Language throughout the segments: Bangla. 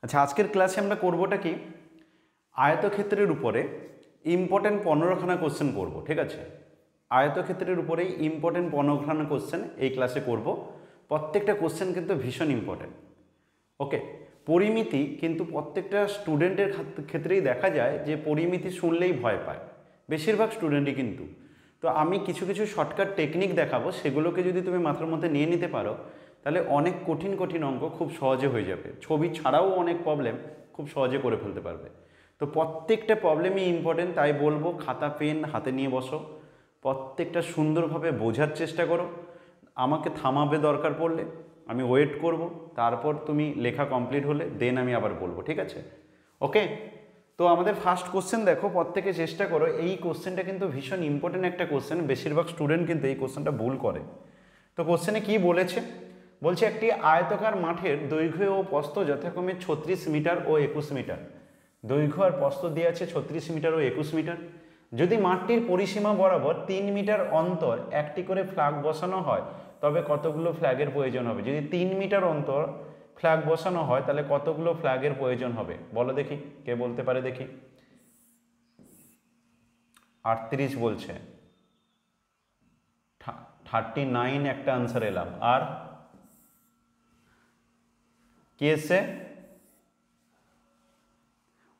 আচ্ছা, আজকের ক্লাসে আমরা করবোটা কি, আয়তক্ষেত্রের উপরে ইম্পর্টেন্ট 15খানা কোশ্চেন করব। ঠিক আছে, আয়তক্ষেত্রের উপরেই ইম্পর্টেন্ট 15খানা কোশ্চেন এই ক্লাসে করব। প্রত্যেকটা কোশ্চেন কিন্তু ভীষণ ইম্পর্টেন্ট। ওকে, পরিমিতি কিন্তু প্রত্যেকটা স্টুডেন্টের ক্ষেত্রেই দেখা যায় যে পরিমিতি শুনলেই ভয় পায় বেশিরভাগ স্টুডেন্টই কিন্তু। তো আমি কিছু কিছু শর্টকাট টেকনিক দেখাবো, সেগুলোকে যদি তুমি মাথার মধ্যে নিয়ে নিতে পারো তাহলে অনেক কঠিন কঠিন অঙ্ক খুব সহজে হয়ে যাবে। ছবি ছাড়াও অনেক প্রবলেম খুব সহজে করে ফেলতে পারবে। তো প্রত্যেকটা প্রবলেমই ইম্পর্টেন্ট, তাই বলবো খাতা পেন হাতে নিয়ে বসো, প্রত্যেকটা সুন্দরভাবে বোঝার চেষ্টা করো। আমাকে থামাবে দরকার পড়লে, আমি ওয়েট করব, তারপর তুমি লেখা কমপ্লিট হলে দেন আমি আবার বলবো। ঠিক আছে, ওকে। তো আমাদের ফার্স্ট কোশ্চেন দেখো, প্রত্যেকে চেষ্টা করো। এই কোশ্চেনটা কিন্তু ভীষণ ইম্পর্টেন্ট একটা কোশ্চেন, বেশিরভাগ স্টুডেন্ট কিন্তু এই কোশ্চেনটা ভুল করে। তো কোশ্চেনে কি বলেছে, বলছে একটি আয়তকার মাঠের দৈর্ঘ্য ও প্রস্থ যথাক্রমে 36 মিটার ও 21 মিটার। দৈর্ঘ্য আর প্রস্থ দিয়ে আছে 36 মিটার ও 21 মিটার। যদি মাঠটির পরিসীমা বরাবর 3 মিটার অন্তর একটি করে ফ্ল্যাগ বসানো হয় তবে কতগুলো ফ্ল্যাগের প্রয়োজন হবে? যদি 3 মিটার অন্তর ফ্ল্যাগ বসানো হয় তাহলে কতগুলো ফ্ল্যাগের প্রয়োজন হবে বলো দেখি, কে বলতে পারে দেখি? 38 বলছে, 39 একটা আনসার এলাম। আর কি এসছে?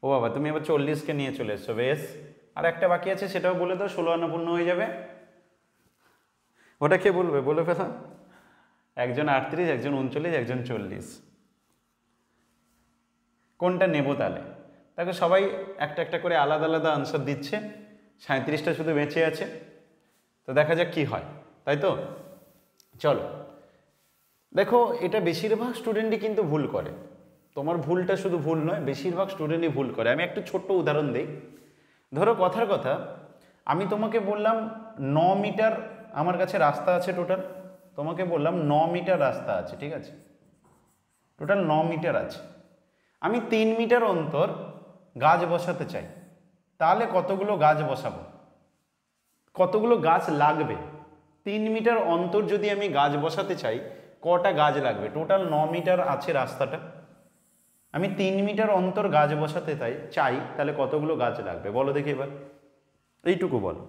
ও বাবা, তুমি এবার 40কে নিয়ে চলে এসছো, বেশ। আর একটা বাকি আছে, সেটাও বলে দাও, 16 আনা পূর্ণ হয়ে যাবে। ওটা কে বলবে, বলে ফেলা। একজন 38, একজন 39, একজন 40। কোনটা নেব তাহলে? তাকে সবাই একটা একটা করে আলাদা আলাদা আনসার দিচ্ছে, 37টা শুধু বেঁচে আছে। তো দেখা যাক কি হয়, তাই তো? চলো দেখো, এটা বেশিরভাগ স্টুডেন্টই কিন্তু ভুল করে। তোমার ভুলটা শুধু ভুল নয়, বেশিরভাগ স্টুডেন্টই ভুল করে। আমি একটু ছোট্ট উদাহরণ দিই। ধরো কথার কথা, আমি তোমাকে বললাম 9 মিটার আমার কাছে রাস্তা আছে টোটাল। তোমাকে বললাম 9 মিটার রাস্তা আছে, ঠিক আছে, টোটাল 9 মিটার আছে। আমি 3 মিটার অন্তর গাছ বসাতে চাই, তাহলে কতগুলো গাছ বসাবো? কতগুলো গাছ লাগবে? 3 মিটার অন্তর যদি আমি গাছ বসাতে চাই, কটা গাছ লাগবে? টোটাল 9 মিটার আছে রাস্তাটা, আমি 3 মিটার অন্তর গাছ বসাতে চাই, তাহলে কতগুলো গাছ লাগবে বলো দেখি এবার, এইটুকু বলো।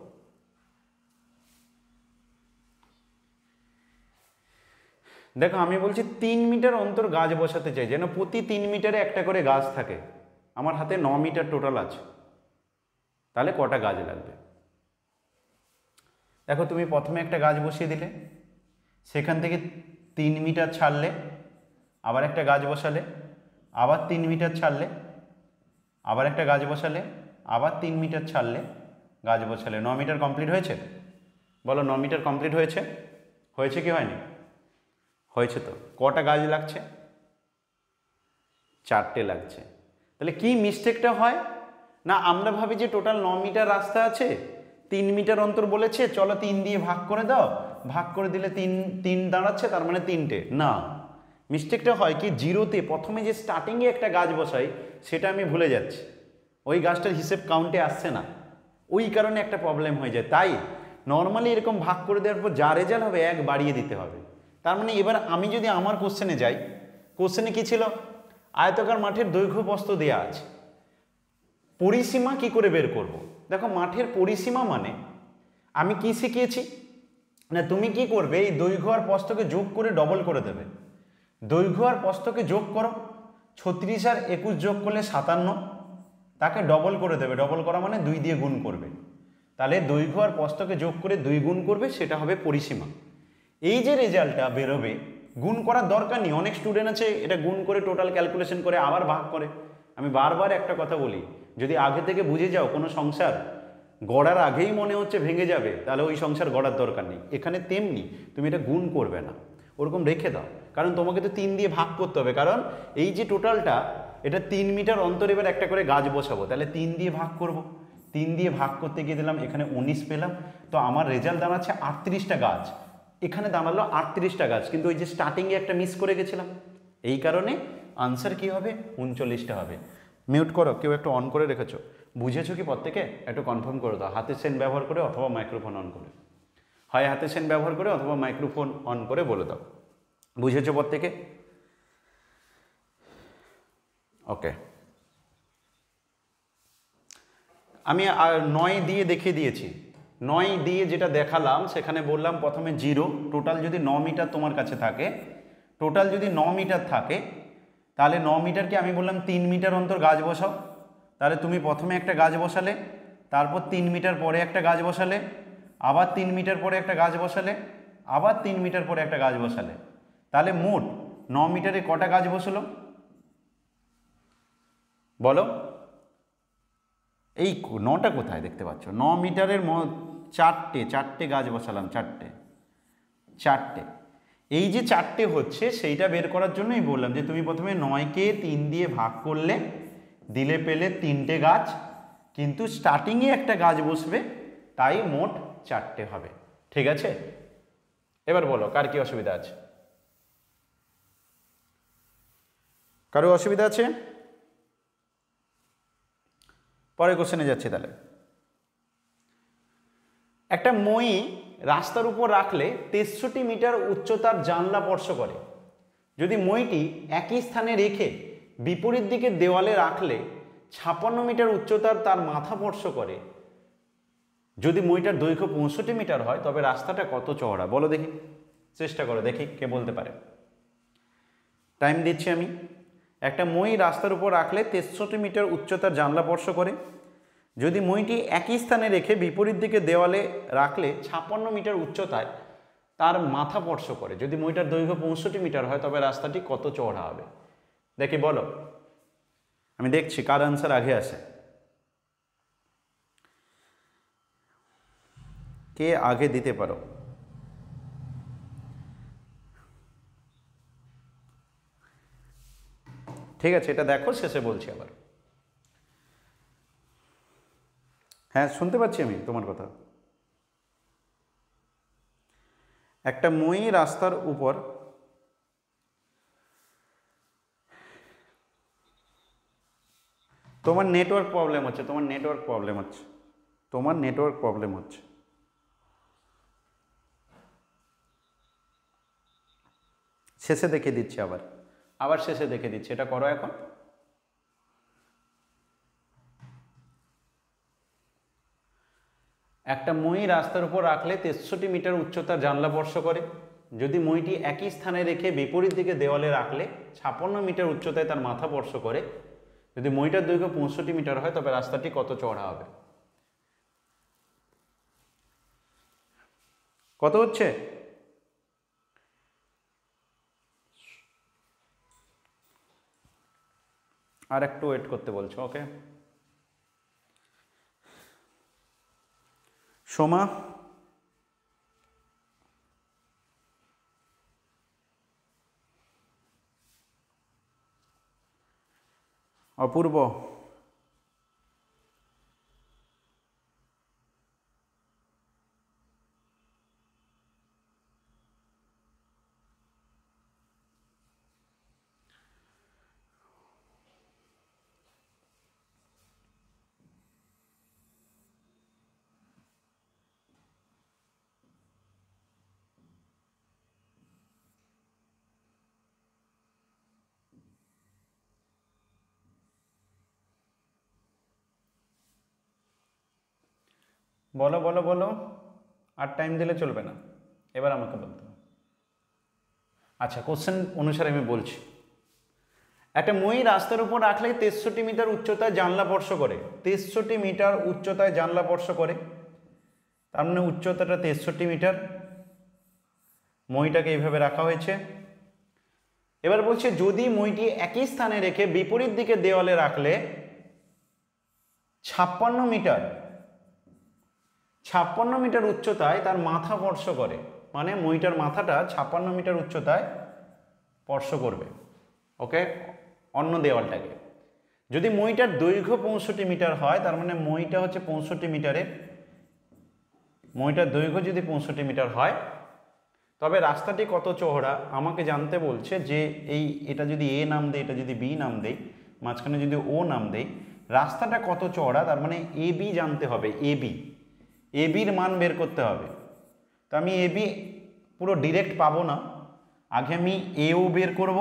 দেখো আমি বলছি 3 মিটার অন্তর গাছ বসাতে চাই, যেন প্রতি 3 মিটারে একটা করে গাছ থাকে। আমার হাতে 9 মিটার টোটাল আছে, তাহলে কটা গাছ লাগবে? দেখো তুমি প্রথমে একটা গাছ বসিয়ে দিলে, সেখান থেকে 3 মিটার ছাড়লে, আবার একটা গাছ বসালে, আবার 3 মিটার ছাড়লে, আবার একটা গাছ বসালে, আবার 3 মিটার ছাড়লে, গাছ বসালে। 9 মিটার কমপ্লিট হয়েছে? বলো 9 মিটার কমপ্লিট হয়েছে? হয়েছে কি হয়নি? হয়েছে। তো কটা গাছ লাগছে? 4টে লাগছে। তাহলে কি মিস্টেকটা হয় না, আমরা ভাবি যে টোটাল 9 মিটার রাস্তা আছে, 3 মিটার অন্তর বলেছে, চলো 3 দিয়ে ভাগ করে দাও, ভাগ করে দিলে 3 দাঁড়াচ্ছে, তার মানে 3টে। না, মিস্টেকটা হয় কি, জিরোতে প্রথমে যে স্টার্টিংয়ে একটা গাছ বসাই সেটা আমি ভুলে যাচ্ছি, ওই গাছটার হিসেব কাউন্টে আসছে না, ওই কারণে একটা প্রবলেম হয়ে যায়। তাই নর্মালি এরকম ভাগ করে দেওয়ার পর যা রেজাল্ট হবে 1 বাড়িয়ে দিতে হবে। তার মানে এবার আমি যদি আমার কোশ্চেনে যাই, কোশ্চেনে কি ছিল? আয়তাকার মাঠের দৈর্ঘ্য প্রস্থ দেওয়া আছে, পরিসীমা কি করে বের করব? দেখো মাঠের পরিসীমা মানে আমি কি শিখিয়েছি না, তুমি কি করবে, এই দৈর্ঘ্য আর প্রস্থকে যোগ করে ডবল করে দেবে। দৈর্ঘ্য আর প্রস্থকে যোগ করো, 36 আর 21 যোগ করলে 57, তাকে ডবল করে দেবে। ডবল করা মানে 2 দিয়ে গুণ করবে, তাহলে দৈর্ঘ্য আর প্রস্থকে যোগ করে 2 গুণ করবে, সেটা হবে পরিসীমা। এই যে রেজাল্টটা বেরোবে, গুণ করার দরকার নেই। অনেক স্টুডেন্ট আছে এটা গুণ করে টোটাল ক্যালকুলেশন করে আবার ভাগ করে। আমি বারবার একটা কথা বলি, যদি আগে থেকে বুঝে যাও কোনো সংসার গড়ার আগেই মনে হচ্ছে ভেঙে যাবে, তাহলে ওই সংসার গড়ার দরকার নেই। এখানে তেমনি তুমি এটা গুণ করবে না, ওরকম রেখে দাও, কারণ তোমাকে তো 3 দিয়ে ভাগ করতে হবে। কারণ এই যে টোটালটা, এটা 3 মিটার অন্তর এবার একটা করে গাছ বসাবো, তাহলে 3 দিয়ে ভাগ করব। 3 দিয়ে ভাগ করতে গিয়ে দিলাম এখানে 19 পেলাম, তো আমার রেজাল্ট দাঁড়াচ্ছে 38টা গাছ। এখানে দাঁড়ালো 38টা গাছ, কিন্তু ওই যে স্টার্টিংয়ে একটা মিস করে গেছিলাম, এই কারণে আনসার কি হবে? 39টা হবে। মিউট করো, কেউ একটু অন করে রেখেছো, বুঝেছো কি প্রত্যেকে? একটু কনফার্ম করে দাও, হাতের সেন ব্যবহার করে অথবা মাইক্রোফোন অন করে। হয় হাতের সেন ব্যবহার করে অথবা মাইক্রোফোন অন করে বলে দাও, বুঝেছো প্রত্যেকে? ওকে, আমি 9 দিয়ে দেখিয়ে দিয়েছি। 9 দিয়ে যেটা দেখালাম সেখানে বললাম প্রথমে 0, টোটাল যদি 9 মিটার তোমার কাছে থাকে, টোটাল যদি 9 মিটার থাকে তাহলে 9 মিটারকে আমি বললাম 3 মিটার অন্তর গাছ বসাও। তাহলে তুমি প্রথমে একটা গাছ বসালে, তারপর 3 মিটার পরে একটা গাছ বসালে, আবার 3 মিটার পরে একটা গাছ বসালে, আবার 3 মিটার পরে একটা গাছ বসালে, তাহলে মোট 9 মিটারে কটা গাছ বসলো বলো? এই 9টা কোথায় দেখতে পাচ্ছ? 9 মিটারের চারটে গাছ বসালাম, চারটে। এই যে 4টে হচ্ছে সেইটা বের করার জন্যই বললাম যে তুমি প্রথমে 9কে 3 দিয়ে ভাগ করলে, দিলে পেলে 3টে গাছ, কিন্তু স্টার্টিংয়ে একটা গাছ বসবে, তাই মোট 4টে হবে। ঠিক আছে, এবার বলো কার কি অসুবিধা আছে? কারো অসুবিধা আছে? পরের কোশ্চেনে যাচ্ছি। তাহলে একটা মই রাস্তার উপর রাখলে 63 মিটার উচ্চতার জানলা স্পর্শ করে। যদি মইটি একই স্থানে রেখে বিপরীত দিকে দেওয়ালে রাখলে 56 মিটার উচ্চতার তার মাথা স্পর্শ করে। যদি মইটার দৈর্ঘ্য 65 মিটার হয় তবে রাস্তাটা কত চওড়া? বলো দেখি, চেষ্টা করো দেখি কে বলতে পারে। টাইম দিচ্ছি আমি। একটা মই রাস্তার উপর রাখলে 63 মিটার উচ্চতার জানলা স্পর্শ করে। যদি মইটি একই স্থানে রেখে বিপরীত দিকে দেওয়ালে রাখলে 56 মিটার উচ্চতায় তার মাথা স্পর্শ করে। যদি মইটার দৈর্ঘ্য 65 মিটার হয় তবে রাস্তাটি কত চওড়া হবে? দেখি বলো, আমি দেখছি কার আনসার আগে আসে। কে আগে দিতে পারো? ঠিক আছে, এটা দেখো, শেষে বলছি আবার। হ্যাঁ, শুনতে পাচ্ছি আমি তোমার কথা। একটা মই রাস্তার উপর তোমার নেটওয়ার্ক প্রবলেম হচ্ছে। শেষে দেখে দিচ্ছি, আবার শেষে দেখে দিচ্ছি। এটা করো এখন। একটা মই রাস্তার উপর রাখলে 63 মিটার উচ্চতার জানলা স্পর্শ করে। যদি মইটি একই স্থানে রেখে বিপরীত দিকে দেওয়ালে রাখলে 56 মিটার উচ্চতায় তার মাথা স্পর্শ করে। যদি মইটার দৈর্ঘ্য 65 মিটার হয় তবে রাস্তাটি কত চওড়া হবে? কত হচ্ছে? আর একটু ওয়েট করতে বলছো। ওকে, সোমা, অপূর্ব, বলো বলো বলো, আর টাইম দিলে চলবে না, এবার আমাকে বলতে হবে। আচ্ছা, কোশ্চেন অনুসারে আমি বলছি। একটা মই রাস্তার উপর রাখলে 63 মিটার উচ্চতায় জানলা স্পর্শ করে। 63 মিটার উচ্চতায় জানলা স্পর্শ করে, তার মানে উচ্চতাটা 63 মিটার। মইটাকে এইভাবে রাখা হয়েছে। এবার বলছে যদি মইটি একই স্থানে রেখে বিপরীত দিকে দেওয়ালে রাখলে 56 মিটার উচ্চতায় তার মাথা স্পর্শ করে। মানে মইটার মাথাটা 56 মিটার উচ্চতায় স্পর্শ করবে। ওকে, অন্য দেওয়ালটাকে। যদি মইটার দৈর্ঘ্য 65 মিটার হয় তার মানে মইটা হচ্ছে 65 মিটারের। মইটার দৈর্ঘ্য যদি 65 মিটার হয় তবে রাস্তাটি কত চওড়া আমাকে জানতে বলছে। যে এটা যদি এ নাম দেই, এটা যদি বি নাম দেই, মাঝখানে যদি ও নাম দেই, রাস্তাটা কত চওড়া তার মানে এ বি জানতে হবে। এ বির মান বের করতে হবে। তো আমি এ বি পুরো ডিরেক্ট পাবো না, আগে আমি এও বের করব,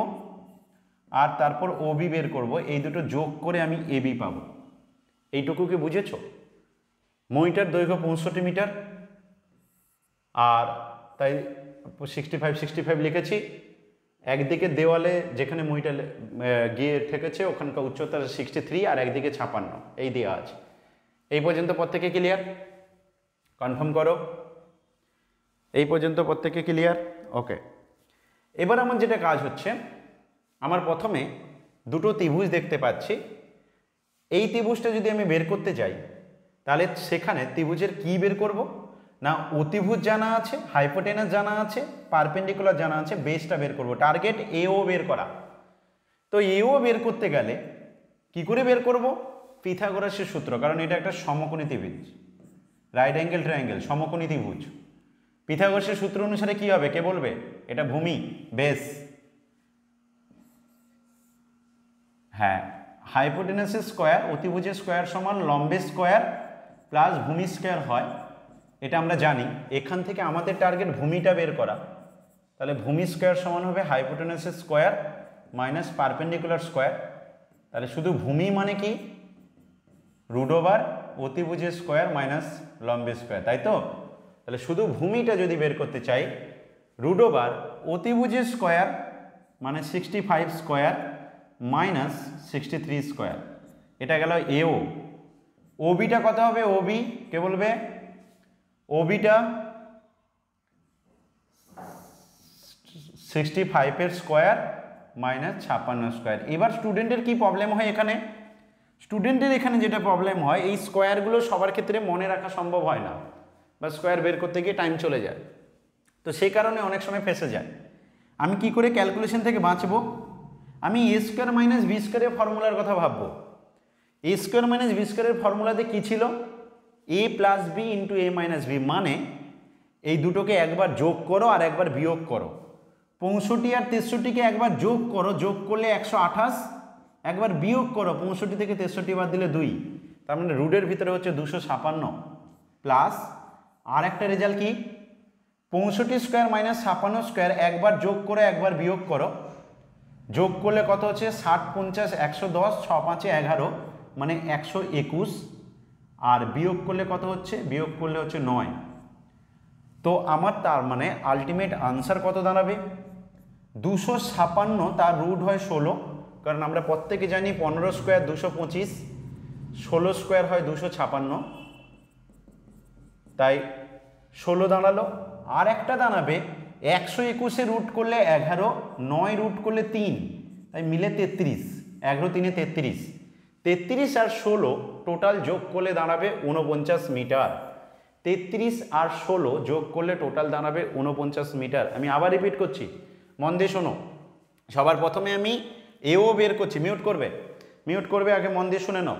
আর তারপর ওবি বের করব, এই দুটো যোগ করে আমি এবি পাবো। এইটুকু কি বুঝেছো? মইটার দৈর্ঘ্য 65 মিটার, আর তাই 65 লিখেছি। একদিকে দেওয়ালে যেখানে মইটা গিয়ে ঠেকেছে ওখানকার উচ্চতা 63 আর একদিকে 56, এই দেওয়া আছে। এই পর্যন্ত প্রত্যেকে ক্লিয়ার? কনফার্ম করো, এই পর্যন্ত প্রত্যেকে ক্লিয়ার? ওকে। এবার আমার যেটা কাজ হচ্ছে, আমার প্রথমে দুটো ত্রিভুজ দেখতে পাচ্ছি। এই ত্রিভুজটা যদি আমি বের করতে যাই তাহলে সেখানে ত্রিভুজের কি বের করব না, অতিভুজ জানা আছে, হাইপোটেনাস জানা আছে, পারপেন্ডিকুলার জানা আছে, বেসটা বের করব। টার্গেট এও বের করা। তো এও বের করতে গেলে কি করে বের করব? পিথাগোরাসের সূত্র, কারণ এটা একটা সমকোণী ত্রিভুজ, রাইট অ্যাঙ্গেল ট্রায়াঙ্গেল, সমকোণী ত্রিভুজ। পিথাগোরাসের সূত্র অনুসারে কি হবে কে বলবে? এটা ভূমি, বেস। হ্যাঁ, হাইপোটেনাসের স্কোয়ার, অতিভুজের স্কোয়ার সমান লম্বের স্কোয়ার প্লাস ভূমি স্কোয়ার হয়, এটা আমরা জানি। এখান থেকে আমাদের টার্গেট ভূমিটা বের করা। তাহলে ভূমি স্কোয়ার সমান হবে হাইপোটেনাসের স্কোয়ার মাইনাস পারপেন্ডিকুলার স্কোয়ার। তাহলে শুধু ভূমি মানে কি? √, অতিভুজের স্কোয়ার মাইনাস লম্বের স্কোয়ার, তাই তো? তাহলে শুধু ভূমিটা যদি বের করতে চাই, √, অতিভুজের স্কোয়ার মানে 65 স্কোয়ার মাইনাস 63 স্কোয়ার, এটা গেল এও। ওবিটা কত হবে? ওবি কে বলবে? ওবিটা 65 স্কোয়ার মাইনাস 56 স্কোয়ার। এবার স্টুডেন্টের কি প্রবলেম হয় এখানে? স্টুডেন্টের এখানে যেটা প্রবলেম হয়, এই স্কোয়ারগুলো সবার ক্ষেত্রে মনে রাখা সম্ভব হয় না, বা স্কোয়ার বের করতে গিয়ে টাইম চলে যায়, তো সেই কারণে অনেক সময় ফেঁসে যায়। আমি কি করে ক্যালকুলেশন থেকে বাঁচবো? আমি এ স্কোয়ার মাইনাস বি স্কোয়ারের ফর্মুলার কথা ভাববো। এ স্কোয়ার মাইনাস বি স্কোয়ারের ফর্মুলাতে কী ছিল? এ প্লাস বি ইন্টু এ মাইনাস বি, মানে এই দুটোকে একবার যোগ করো আর একবার বিয়োগ করো। 65 আর 63কে একবার যোগ করো, যোগ করলে 128, একবার বিয়োগ করো, 65 থেকে 63 বাদ দিলে 2, তার মানে রুটের ভিতরে হচ্ছে 256 প্লাস আর একটা রেজাল্ট কি? 65 স্কোয়ার মাইনাস 56 স্কোয়ার, একবার যোগ করে একবার বিয়োগ করো, যোগ করলে কত হচ্ছে? 60, 50, 110, 6 5 11, মানে 121, আর বিয়োগ করলে কত হচ্ছে? বিয়োগ করলে হচ্ছে 9। তো আমার তার মানে আলটিমেট আনসার কত দাঁড়াবে? 256, তার রুট হয় 16, কারণ আমরা প্রত্যেকে জানি 15 স্কোয়ার 225, 16 স্কোয়ার হয় 256, তাই 16 দাঁড়ালো। আর একটা দাঁড়াবে 121-এ রুট করলে 11, 9 রুট করলে 3, তাই মিলে 33, 11 3 33, 33 আর 16 টোটাল যোগ করলে দাঁড়াবে 49 মিটার। 33 আর 16 যোগ করলে টোটাল দাঁড়াবে 49 মিটার। আমি আবার রিপিট করছি, মন দিয়ে শোনো। সবার প্রথমে আমি এও বের করছি, মিউট করবে আগে, মন দিয়ে শুনে নাও।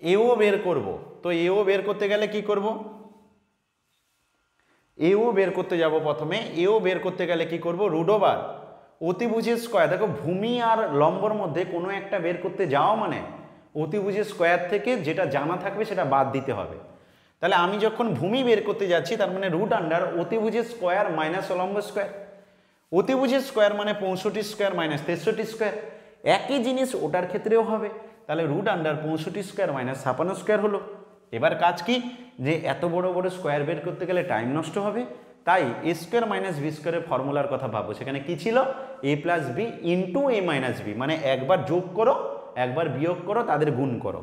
এও বের করব, তো এও বের করতে গেলে কি করব? এও বের করতে যাব প্রথমে। এও বের করতে গেলে কি করব? √, অতিভুজের স্কোয়ার। দেখো, ভূমি আর লম্বর মধ্যে কোনো একটা বের করতে যাও মানে অতিভুজের স্কোয়ার থেকে যেটা জানা থাকবে সেটা বাদ দিতে হবে। তাহলে আমি যখন ভূমি বের করতে যাচ্ছি, তার মানে √, অতিভুজের স্কোয়ার মাইনাস লম্ব স্কোয়ার। অতিভুজের স্কোয়ার মানে 65 স্কোয়ার মাইনাস 63 স্কোয়ার, একই জিনিস ওটার ক্ষেত্রেও হবে। তাহলে √, 65 স্কোয়ার মাইনাস 56 স্কোয়ার হলো। এবার কাজ কি? যে এত বড় বড় স্কোয়ার বের করতে গেলে টাইম নষ্ট হবে, তাই এ স্কোয়ার মাইনাস বি স্কোয়ারের ফর্মুলার কথা ভাবো। সেখানে কি ছিল? এ প্লাস বি ইন্টু এ মাইনাস বি, মানে একবার যোগ করো একবার বিয়োগ করো, তাদের গুণ করো।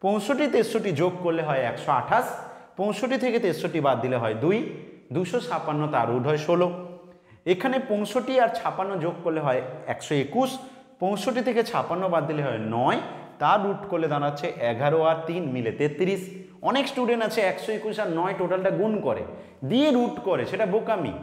65 63 যোগ করলে হয় 128, 65 থেকে 63 বাদ দিলে হয় 2, 256, তার রুট হয় 16। এখানে 65 আর 56 যোগ করলে হয় 121, 65 থেকে 56 বাদ দিলে হয় 9, তার রুট করলে দাঁড়াচ্ছে 11 আর 3 মিলে 33। অনেক স্টুডেন্ট আছে 121 আর 9 টোটালটা গুণ করে দিয়ে রুট করে, সেটা বোকামি,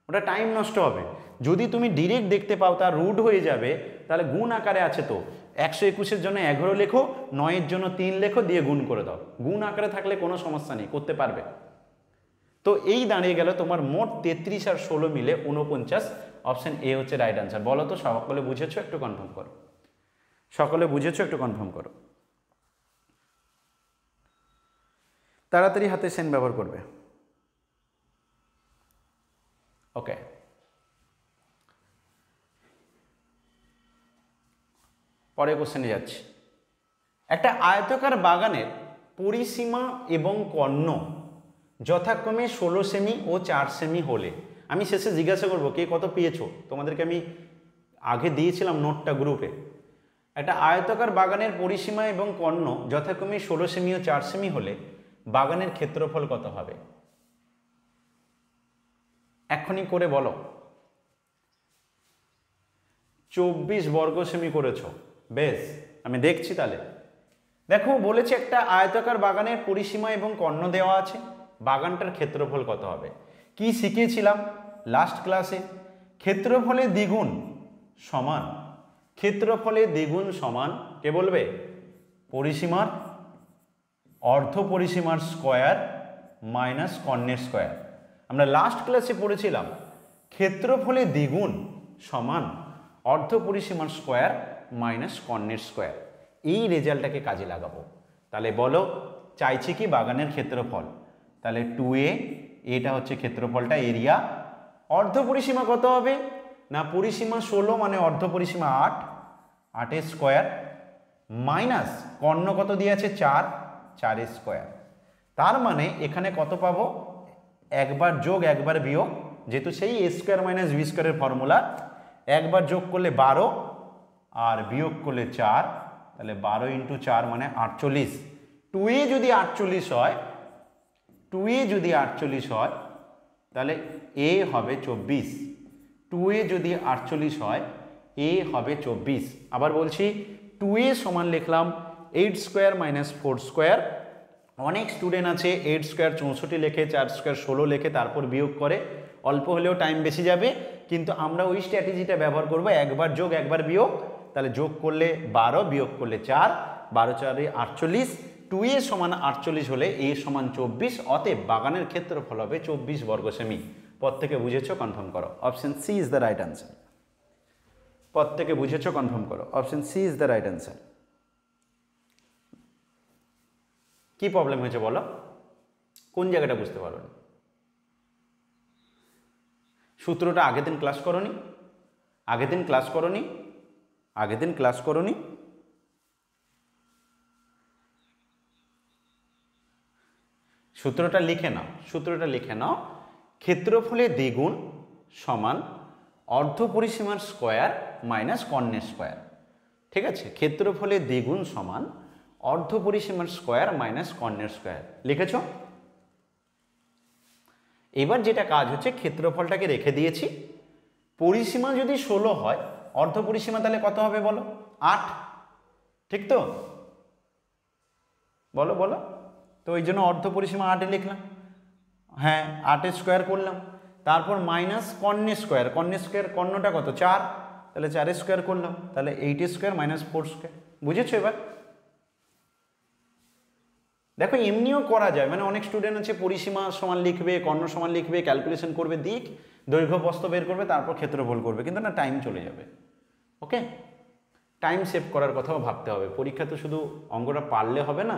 ওটা টাইম নষ্ট হবে। যদি তুমি ডিরেক্ট দেখতে পাও তার রুট হয়ে যাবে, তাহলে গুণ আকারে আছে তো 121-এর জন্য 11 লেখো, 9-এর জন্য 3 লেখো, দিয়ে গুণ করে দাও। গুণ আকারে থাকলে কোনো সমস্যা নেই, করতে পারবে। তো এই দাঁড়িয়ে গেল তোমার মোট 33 আর 16 মিলে 49। অপশন এ হচ্ছে রাইট আনসার। বলো তো সকলে বুঝেছো? একটু কনফার্ম করো। সকলে বুঝেছো? একটু কনফার্ম করো। তাড়াতাড়ি হাতে সেন ব্যবহার করবে। ওকে, পরের কোশ্চেনে যাচ্ছি। একটা আয়তাকার বাগানের পরিসীমা এবং কর্ণ যথাক্রমে 16 সেমি ও 4 সেমি হলে, আমি শেষে জিজ্ঞাসা করব কে কত পেয়েছো, তোমাদেরকে আমি আগে দিয়েছিলাম নোটটা গ্রুপে। একটা আয়তাকার বাগানের পরিসীমা এবং কর্ণ যথাক্রমে 16 সেমি ও 4 সেমি হলে বাগানের ক্ষেত্রফল কত হবে? এক্ষুনি করে বলো। 24 বর্গ সেমি করেছো, বেশ, আমি দেখছি। তাহলে দেখো বলেছে একটা আয়তাকার বাগানের পরিসীমা এবং কর্ণ দেওয়া আছে, বাগানটার ক্ষেত্রফল কত হবে। কি শিখিয়েছিলাম লাস্ট ক্লাসে? ক্ষেত্রফলে দ্বিগুণ সমান, ক্ষেত্রফলে দ্বিগুণ সমান কে বলবে? পরিসীমার অর্ধ পরিসীমার স্কয়ার মাইনাস কর্ণের স্কয়ার। আমরা লাস্ট ক্লাসে পড়েছিলাম ক্ষেত্রফলে দ্বিগুণ সমান অর্ধ পরিসীমার স্কয়ার মাইনাস কর্ণের স্কয়ার। এই রেজাল্টটাকে কাজে লাগাবো। তাহলে বলো চাইছি কি বাগানের ক্ষেত্রফল, তাহলে 2a, এটা হচ্ছে ক্ষেত্রফলটা, এরিয়া। অর্ধ পরিসীমা কত হবে না, পরিসীমা 16 মানে অর্ধ পরিসীমা 8, 8 স্কয়ার মাইনাস কর্ণ কত দিয়ে আছে 4, 4 স্কয়ার। তার মানে এখানে কত পাবো? একবার যোগ একবার বিয়োগ, যেহেতু সেই a স্কয়ার মাইনাস বি স্কয়ারের ফর্মুলা, একবার যোগ করলে 12 আর বিয়োগ করলে 4, তাহলে 12 ইন্টু 4 মানে 48। 2a যদি 48 হয়, 2a যদি 48 হয় তাহলে a হবে 24। 2a যদি 48 হয় a হবে 24। আবার বলছি 2a সমান লিখলাম 8 স্কোয়ার মাইনাস 4 স্কোয়ার। অনেক স্টুডেন্ট আছে 8 স্কোয়ার 64 লেখে, 4 স্কোয়ার 16 লেখে, তারপর বিয়োগ করে, অল্প হলেও টাইম বেশি যাবে। কিন্তু আমরা ওই স্ট্র্যাটেজিটা ব্যবহার করব, একবার যোগ একবার বিয়োগ। তাহলে যোগ করলে 12, বিয়োগ করলে 4, 12 4 48। 2a সমান 48 হলে a সমান 24, অতএব বাগানের ক্ষেত্রফল হবে 24 বর্গ সেমি। পদ থেকে বুঝেছো? কনফার্ম করো। Option C is the right answer. পদ থেকে বুঝেছো? কনফার্ম করো। Option C is the right answer. কি প্রবলেম হয়েছে বলো? কোন জায়গাটা বুঝতে পারো না? সূত্রটা আগের দিন ক্লাস করোনি? আগের দিন ক্লাস করোনি? আগের দিন ক্লাস করোনি? সূত্রটা লিখে নাও, সূত্রটা লিখে নাও। ক্ষেত্রফলে দ্বিগুণ সমান অর্ধ পরিসীমার স্কয়ার মাইনাস কর্ণের স্কয়ার। ঠিক আছে, ক্ষেত্রফলে দ্বিগুণ সমান অর্ধ পরিসীমার স্কয়ার মাইনাস কর্ণের স্কয়ার লিখেছ। এবার যেটা কাজ হচ্ছে, ক্ষেত্রফলটাকে রেখে দিয়েছি। পরিসীমা যদি 16 হয়, অর্ধ পরিসীমা তাহলে কত হবে বলো? 8, ঠিক তো? বলো বলো। তো ওই জন্য অর্ধ পরিসীমা 8 লিখলাম। হ্যাঁ, 8 স্কোয়ার করলাম, তারপর মাইনাস কর্ণের স্কোয়ার। কর্ণের স্কোয়ার, কর্ণটা কত? 4, তাহলে 4 স্কোয়ার করলাম, তাহলে 8 স্কোয়ার মাইনাস 4 স্কোয়ার। বুঝেছো এবার? দেখো এমনিও করা যায়, মানে অনেক স্টুডেন্ট আছে পরিসীমা সমান লিখবে, কর্ণ সমান লিখবে, ক্যালকুলেশন করবে, দিক দৈর্ঘ্য প্রস্থ বের করবে, তারপর ক্ষেত্রফল করবে, কিন্তু না, টাইম চলে যাবে। ওকে, টাইম সেভ করার কথাও ভাবতে হবে। পরীক্ষা তো শুধু অঙ্কটা পারলে হবে না,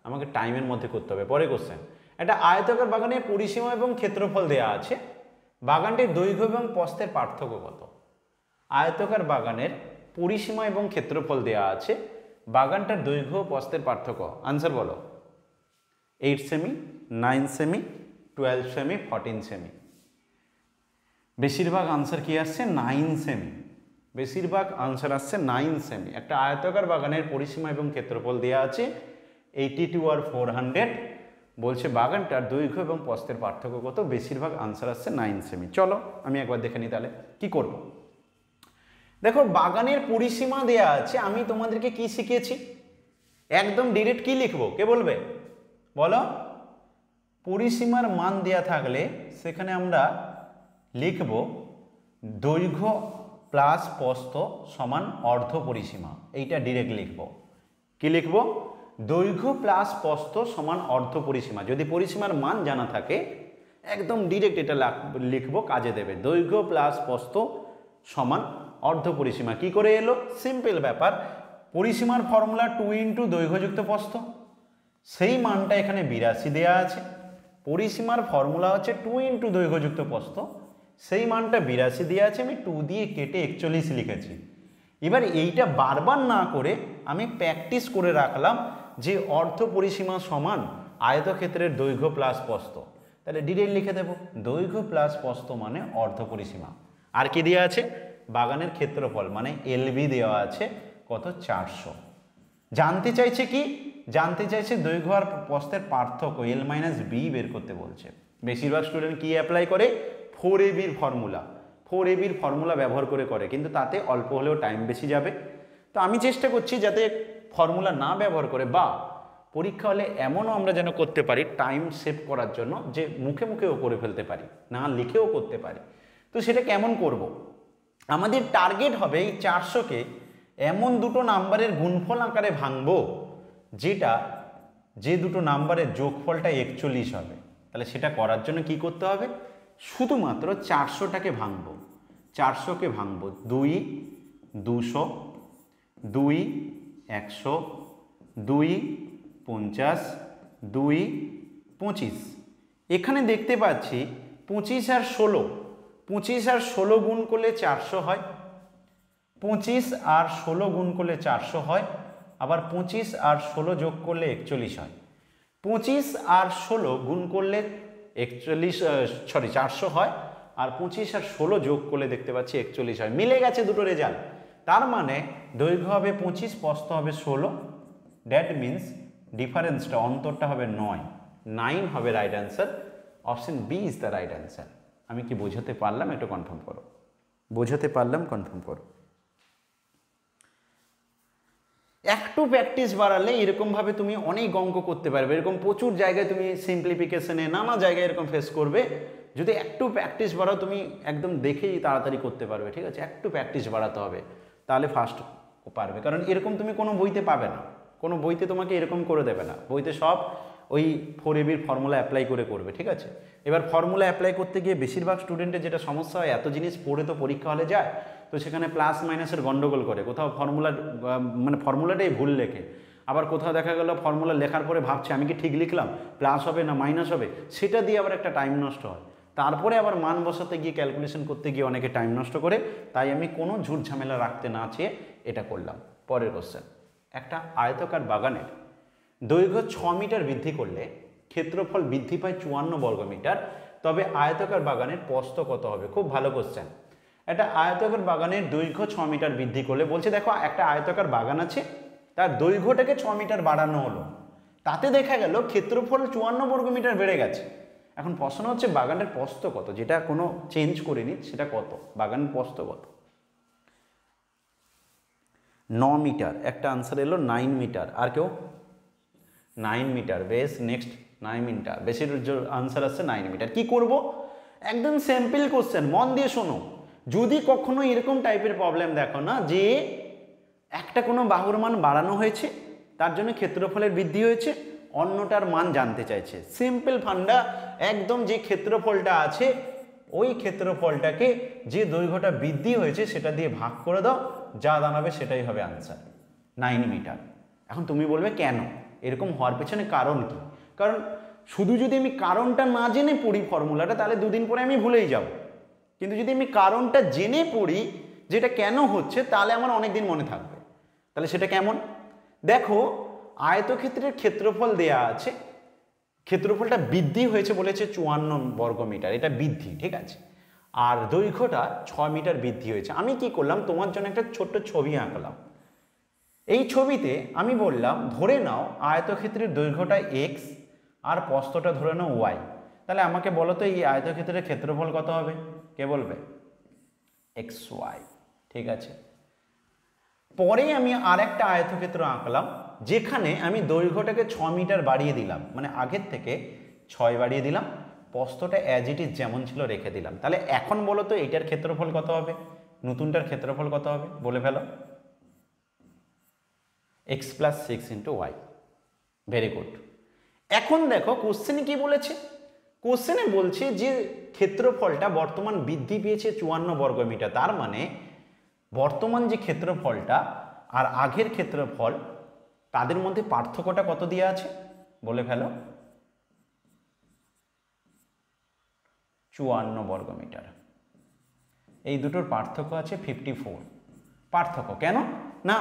আমাকে টাইমের মধ্যে করতে হবে। পরে কোশ্চেন, একটা আয়তাকার বাগানের পরিসীমা এবং ক্ষেত্রফল দেয়া আছে, বাগানটির দৈর্ঘ্য এবং প্রস্থের পার্থক্য কত? আয়তাকার বাগানের পরিসীমা এবং ক্ষেত্রফল দেয়া আছে, বাগানটার দৈর্ঘ্য ও প্রস্থের পার্থক্য। আনসার বলো। 8 সেমি, 9 সেমি, 12 সেমি, 14 সেমি। বেশিরভাগ আনসার কি আসছে? 9 সেমি। বেশিরভাগ আনসার আসছে 9 সেমি। একটা আয়তাকার বাগানের পরিসীমা এবং ক্ষেত্রফল দেওয়া আছে 82 আর 400, বলছে বাগানটার দৈর্ঘ্য এবং প্রস্থের পার্থক্য কত? বেশিরভাগ আনসার আসছে 9 সেমি। চলো আমি একবার দেখে নিই তাহলে কি করব। দেখো বাগানের পরিসীমা দেয়া আছে, আমি তোমাদেরকে কি শিখিয়েছি? একদম ডিরেক্ট কি লিখবো, কে বলবে বলো? পরিসীমার মান দেয়া থাকলে সেখানে আমরা লিখব দৈর্ঘ্য প্লাস প্রস্থ সমান অর্ধ পরিসীমা। এইটা ডিরেক্ট লিখব। কি লিখব? দৈর্ঘ্য প্লাস প্রস্থ সমান অর্ধ পরিসীমা। যদি পরিসীমার মান জানা থাকে একদম ডিরেক্ট এটা লিখব, কাজে দেবে। দৈর্ঘ্য প্লাস প্রস্থ সমান অর্ধ পরিসীমা। কি করে এলো? সিম্পল ব্যাপার, পরিসীমার ফর্মুলা 2 ইন্টু দৈর্ঘ্যযুক্ত প্রস্থ, সেই মানটা এখানে 82 দেওয়া আছে। পরিসীমার ফর্মুলা হচ্ছে 2 ইন্টু দৈর্ঘ্যযুক্ত প্রস্থ, সেই মানটা 82 দেওয়া আছে, আমি 2 দিয়ে কেটে 41 লিখেছি। এবার এইটা বারবার না করে আমি প্র্যাকটিস করে রাখলাম যে অর্ধ পরিসীমা সমান আয়তক্ষেত্রের দৈর্ঘ্য প্লাস প্রস্থ। তাহলে ডিটেইল লিখে দেব, দৈর্ঘ্য প্লাস প্রস্থ মানে অর্ধ পরিসীমা। আর কি দেওয়া আছে? বাগানের ক্ষেত্রফল মানে এলবি দেওয়া আছে কত? 400। জানতে চাইছে কি? জানতে চাইছে দৈর্ঘ্য আর প্রস্থের পার্থক্য, এল মাইনাস বি বের করতে বলছে। বেশিরভাগ স্টুডেন্ট কি অ্যাপ্লাই করে? 4ab ফর্মুলা, 4ab ফর্মুলা ব্যবহার করে, কিন্তু তাতে অল্প হলেও টাইম বেশি যাবে। তো আমি চেষ্টা করছি যাতে ফর্মুলা না ব্যবহার করে, বা পরীক্ষা হলে এমনও আমরা যেন করতে পারি টাইম সেভ করার জন্য, যে মুখে মুখেও করে ফেলতে পারি, না লিখেও করতে পারি। তো সেটা কেমন করব? আমাদের টার্গেট হবে এই 400কে এমন দুটো নাম্বারের গুণফল আকারে ভাঙবো যে দুটো নাম্বারের যোগফলটা 41 হবে। তাহলে সেটা করার জন্য কি করতে হবে? শুধুমাত্র 400টাকে ভাঙবো। 400কে ভাঙবো 2, 200, 2, 100, 2, 50, 2, 25। এখানে দেখতে পাচ্ছি 25 আর 16, 25 আর 16 গুণ করলে 400 হয়, 25 আর 16 গুণ করলে 400 হয়, আবার 25 আর 16 যোগ করলে 41 হয়। 25 আর 16 গুণ করলে 400 হয়, আর 25 আর 16 যোগ করলে দেখতে পাচ্ছি 41 হয়। মিলে গেছে দুটো রেজাল্ট। তার মানে দৈর্ঘ্য হবে 25, প্রস্থ হবে 16। দ্যাট মিনস ডিফারেন্সটা, অন্তরটা হবে 9। 9 হবে right answer. Option B is the right answer. আমি কি বোঝাতে পারলাম? একটু কনফার্ম করো। বোঝাতে পারলাম? কনফার্ম করো। একটু প্র্যাকটিস বাড়ালে এরকমভাবে তুমি অনেক অঙ্ক করতে পারবে। এরকম প্রচুর জায়গায় তুমি সিম্পলিফিকেশনে নানা জায়গায় এরকম ফেস করবে। যদি একটু প্র্যাকটিস বাড়াও তুমি একদম দেখেই তাড়াতাড়ি করতে পারবে। ঠিক আছে, একটু প্র্যাকটিস বাড়াতে হবে, তাহলে ফার্স্ট পারবে। কারণ এরকম তুমি কোনো বইতে পাবে না, কোনো বইতে তোমাকে এরকম করে দেবে না। বইতে সব ওই 4ab ফর্মুলা অ্যাপ্লাই করবে। ঠিক আছে, এবার ফর্মুলা অ্যাপ্লাই করতে গিয়ে বেশিরভাগ স্টুডেন্টের যেটা সমস্যা হয়, এত জিনিস পড়ে তো পরীক্ষা হলে যায়, তো সেখানে প্লাস মাইনাসের গন্ডগোল করে, কোথাও ফর্মুলাটাই ভুল লেখে, আবার কোথাও দেখা গেল ফর্মুলা লেখার পরে ভাবছে আমি কি ঠিক লিখলাম, প্লাস হবে না মাইনাস হবে, সেটা দিয়ে আবার একটা টাইম নষ্ট হয়। তারপরে আবার মান বসাতে গিয়ে ক্যালকুলেশন করতে গিয়ে অনেকে টাইম নষ্ট করে। তাই আমি কোনো ঝুট ঝামেলা রাখতে না চেয়ে এটা করলাম। পরের কোশ্চেন, একটা আয়তাকার বাগানের দৈর্ঘ্য 6 মিটার বৃদ্ধি করলে ক্ষেত্রফল বৃদ্ধি পায় 54 বর্গমিটার, তবে আয়তাকার বাগানের প্রস্থ কত হবে? খুব ভালো কোশ্চেন। একটা আয়তাকার বাগানের দৈর্ঘ্য 6 মিটার বৃদ্ধি করলে বলছে, দেখো একটা আয়তাকার বাগান আছে, তার দৈর্ঘ্যটাকে 6 মিটার বাড়ানো হলো, তাতে দেখা গেল ক্ষেত্রফল 54 বর্গমিটার বেড়ে গেছে। এখন প্রশ্ন হচ্ছে বাগানের প্রস্থ কত, যেটা কোনো চেঞ্জ করিনি, সেটা কত? বাগানের প্রস্থ কত? 9 মিটার। একটা আনসার এলো 9 মিটার। আর কেউ? 9 মিটার। বেশ, নেক্সট 9 মিটার। বেশির আনসার আসছে 9 মিটার। কি করব? একদম সিম্পল কোশ্চেন, মন দিয়ে শোনো। যদি কখনো এরকম টাইপের প্রবলেম দেখো না, যে একটা কোনো বাহুর মান বাড়ানো হয়েছে, তার জন্য ক্ষেত্রফলের বৃদ্ধি হয়েছে, অন্যটার মান জানতে চাইছে, সিম্পল ফান্ডা একদম, যে ক্ষেত্রফলটা আছে ওই ক্ষেত্রফলটাকে যে দৈর্ঘ্যটা বৃদ্ধি হয়েছে সেটা দিয়ে ভাগ করে দাও, যা দাঁড়াবে সেটাই হবে আনসার, 9 মিটার। এখন তুমি বলবে কেন এরকম হওয়ার পেছনে কারণ কি? কারণ শুধু যদি আমি কারণটা না জেনে পড়ি ফর্মুলাটা, তাহলে দুদিন পরে আমি ভুলেই যাব। কিন্তু যদি আমি কারণটা জেনে পড়ি যেটা কেন হচ্ছে, তাহলে আমার অনেক দিন মনে থাকবে। তাহলে সেটা কেমন? দেখো, আয়তক্ষেত্রের ক্ষেত্রফল দেয়া আছে, ক্ষেত্রফলটা বৃদ্ধি হয়েছে বলেছে 54 বর্গমিটার, এটা বৃদ্ধি, ঠিক আছে। আর দৈর্ঘ্যটা 6 মিটার বৃদ্ধি হয়েছে। আমি কি করলাম, তোমার জন্য একটা ছোট্ট ছবি আঁকলাম। এই ছবিতে আমি বললাম, ধরে নাও আয়তক্ষেত্রের দৈর্ঘ্যটা x আর প্রস্থটা ধরে নাও y। তাহলে আমাকে বলো তো এই আয়তক্ষেত্রের ক্ষেত্রফল কত হবে? কে বলবে? xy, ঠিক আছে। পরে আমি আর একটা আয়তক্ষেত্র আঁকলাম, যেখানে আমি দৈর্ঘ্যটাকে 6 মিটার বাড়িয়ে দিলাম, মানে আগের থেকে 6 বাড়িয়ে দিলাম, প্রস্থটা অ্যাজ ইট ইজ যেমন ছিল রেখে দিলাম। তাহলে এখন বলো তো এইটার ক্ষেত্রফল কত হবে, নতুনটার ক্ষেত্রফল কত হবে? বলে ফেলো। x + 6 × y। Very good. এখন দেখো কোশ্চেনে কি বলেছে। কোশ্চেনে বলছে যে ক্ষেত্রফলটা বর্তমান বৃদ্ধি পেয়েছে 54 বর্গমিটার। তার মানে বর্তমান যে ক্ষেত্রফলটা আর আগের ক্ষেত্রফল, তাদের মধ্যে পার্থক্যটা কত দেওয়া আছে? বলে ফেলো। 54 বর্গমিটার। এই দুটোর পার্থক্য আছে 54। পার্থক্য। কেন না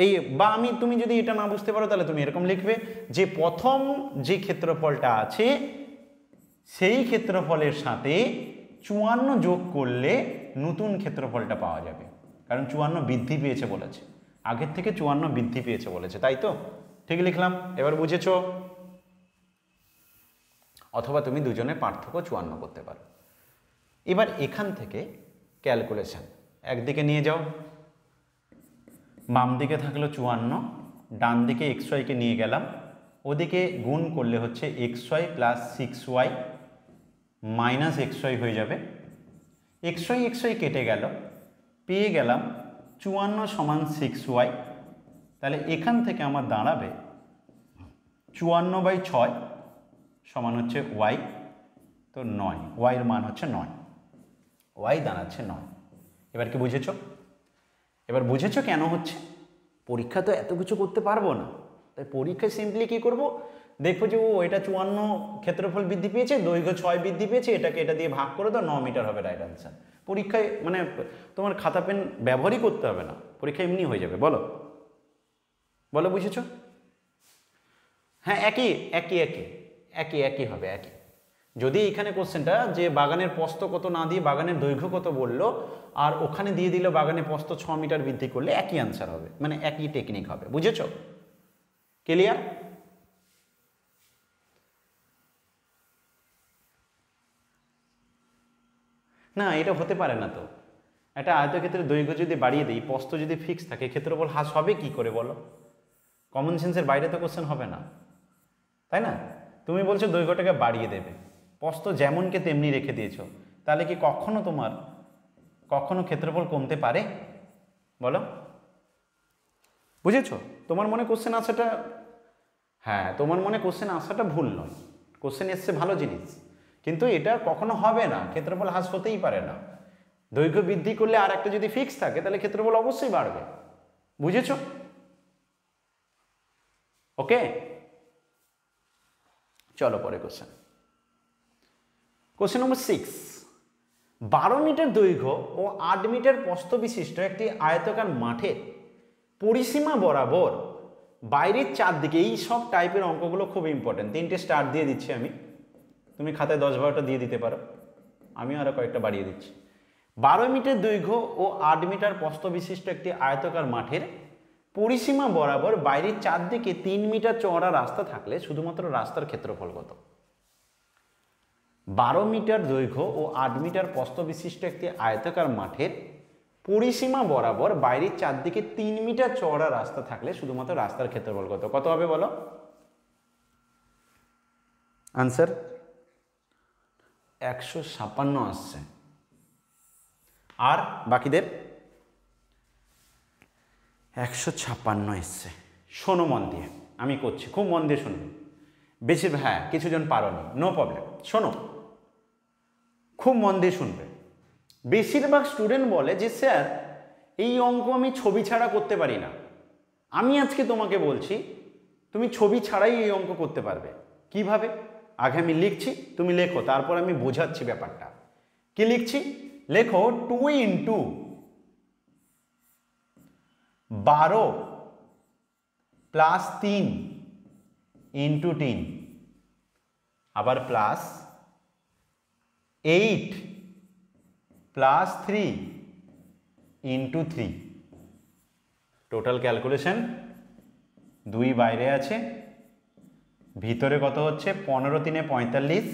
এই বা আমি তুমি যদি এটা না বুঝতে পারো তাহলে তুমি এরকম লিখবে যে প্রথম যে ক্ষেত্রফলটা আছে সেই ক্ষেত্রফলের সাথে 54 যোগ করলে নতুন ক্ষেত্রফলটা পাওয়া যাবে, কারণ 54 বৃদ্ধি পেয়েছে বলেছে, আগের থেকে 54 বৃদ্ধি পেয়েছে বলেছে, তাই তো? ঠিক লিখলাম। এবার বুঝেছো? অথবা তুমি দুজনের পার্থক্য 54 করতে পারো। এবার এখান থেকে ক্যালকুলেশন একদিকে নিয়ে যাও, বাম দিকে থাকলো 54, ডান দিকে xy-কে নিয়ে গেলাম, ওদিকে গুণ করলে হচ্ছে xy plus 6y minus xy হয়ে যাবে, xy কেটে গেল, পেয়ে গেলাম 54 সমান 6y। তাহলে এখান থেকে আমার দাঁড়াবে 54/6 সমান হচ্ছে y, তো 9, y এর মান হচ্ছে 9, y দাঁড়াচ্ছে 9। এবার কি বুঝেছো? এবার বুঝেছো কেন হচ্ছে? পরীক্ষা তো এত কিছু করতে পারবো না, তাই পরীক্ষায় সিম্পলি কি করব, দেখবো যে ও এটা 54 ক্ষেত্রফল বৃদ্ধি পেয়েছে, দৈর্ঘ্য 6 বৃদ্ধি পেয়েছে, এটাকে এটা দিয়ে ভাগ করে দাও, 9 মিটার হবে রাইট আনসার। পরীক্ষায় মানে তোমার খাতা পেন ব্যবহারই করতে হবে না, পরীক্ষা এমনি হয়ে যাবে। বলো বলো বুঝেছো? হ্যাঁ একই একই একই একই একই হবে একই। যদি এখানে কোশ্চেনটা যে বাগানের প্রস্থ কত না দিয়ে বাগানের দৈর্ঘ্য কত বললো, আর ওখানে দিয়ে দিল বাগানের প্রস্থ 6 মিটার বৃদ্ধি করলে একই আনসার হবে, মানে একই টেকনিক হবে। বুঝেছো? ক্লিয়ার? না এটা হতে পারে না তো, একটা আয়তক্ষেত্রের দৈর্ঘ্য যদি বাড়িয়ে দিই, প্রস্থ যদি ফিক্স থাকে, ক্ষেত্রফল হ্রাস হবে কি করে বলো? কমন সেন্সের বাইরে তো কোশ্চেন হবে না, তাই না? তুমি বলছো দৈর্ঘ্যটাকে বাড়িয়ে দেবে, প্রস্থ যেমনকে তেমনি রেখে দিয়েছো, তাহলে কি কখনো ক্ষেত্রফল কমতে পারে বলো? বুঝেছো? তোমার মনে কোশ্চেন আসাটা, হ্যাঁ তোমার মনে কোশ্চেন আসাটা ভুল নয়, কোশ্চেন এসছে ভালো জিনিস, কিন্তু এটা কখনো হবে না, ক্ষেত্রফল হ্রাস হতেই পারে না। দৈর্ঘ্য বৃদ্ধি করলে আর একটা যদি ফিক্স থাকে তাহলে ক্ষেত্রফল অবশ্যই বাড়বে। বুঝেছো? ওকে, চলো পরে কোশ্চেন। কোশ্চেন নম্বর 6, 12 মিটার দৈর্ঘ্য ও 8 মিটার প্রস্থ বিশিষ্ট একটি আয়তাকার মাঠের পরিসীমা বরাবর বাইরের চারদিকে, এই সব টাইপের অঙ্কগুলো খুব ইম্পর্টেন্ট, 3টে স্টার দিয়ে দিচ্ছি আমি, তুমি খাতায় 10-12টা দিয়ে দিতে পারো, আমিও আরো কয়েকটা বাড়িয়ে দিচ্ছি। 12 মিটার দৈর্ঘ্য ও 8 মিটার প্রস্থ বিশিষ্ট একটি আয়তাকার মাঠের পরিসীমা বরাবর বাইরের চারদিকে 3 মিটার চওড়া রাস্তা থাকলে শুধুমাত্র রাস্তার ক্ষেত্রফল কত? 12 মিটার দৈর্ঘ্য ও 8 মিটার প্রস্থ বিশিষ্ট একটি আয়তাকার মাঠের পরিসীমা বরাবর বাইরের চারদিকে 3 মিটার চওড়া রাস্তা থাকলে শুধুমাত্র রাস্তার ক্ষেত্রফল কত? কত হবে বলো? আনসার 156 আসছে, আর বাকিদের 156 এসছে। শোনো মন দিয়ে, আমি করছি, খুব মন দিয়ে শুনবে, বেশি হ্যাঁ কিছুজন পারোনি, নো প্রবলেম, শোনো খুব মন দিয়ে শুনবে। বেশিরভাগ স্টুডেন্ট বলে যে স্যার এই অঙ্ক আমি ছবি ছাড়া করতে পারি না, আমি আজকে তোমাকে বলছি তুমি ছবি ছাড়াই এই অঙ্ক করতে পারবে। কিভাবে? আগে আমি লিখছি, তুমি লেখো, তারপর আমি বোঝাচ্ছি ব্যাপারটা। কি লিখছি? লেখো 2 × 12 প্লাস 3 × 3, আবার প্লাস 8 প্লাস 3 × 3। টোটাল ক্যালকুলেশন 2 বাইরে আছে, ভিতরে কত হচ্ছে? 15 × 3 = 45,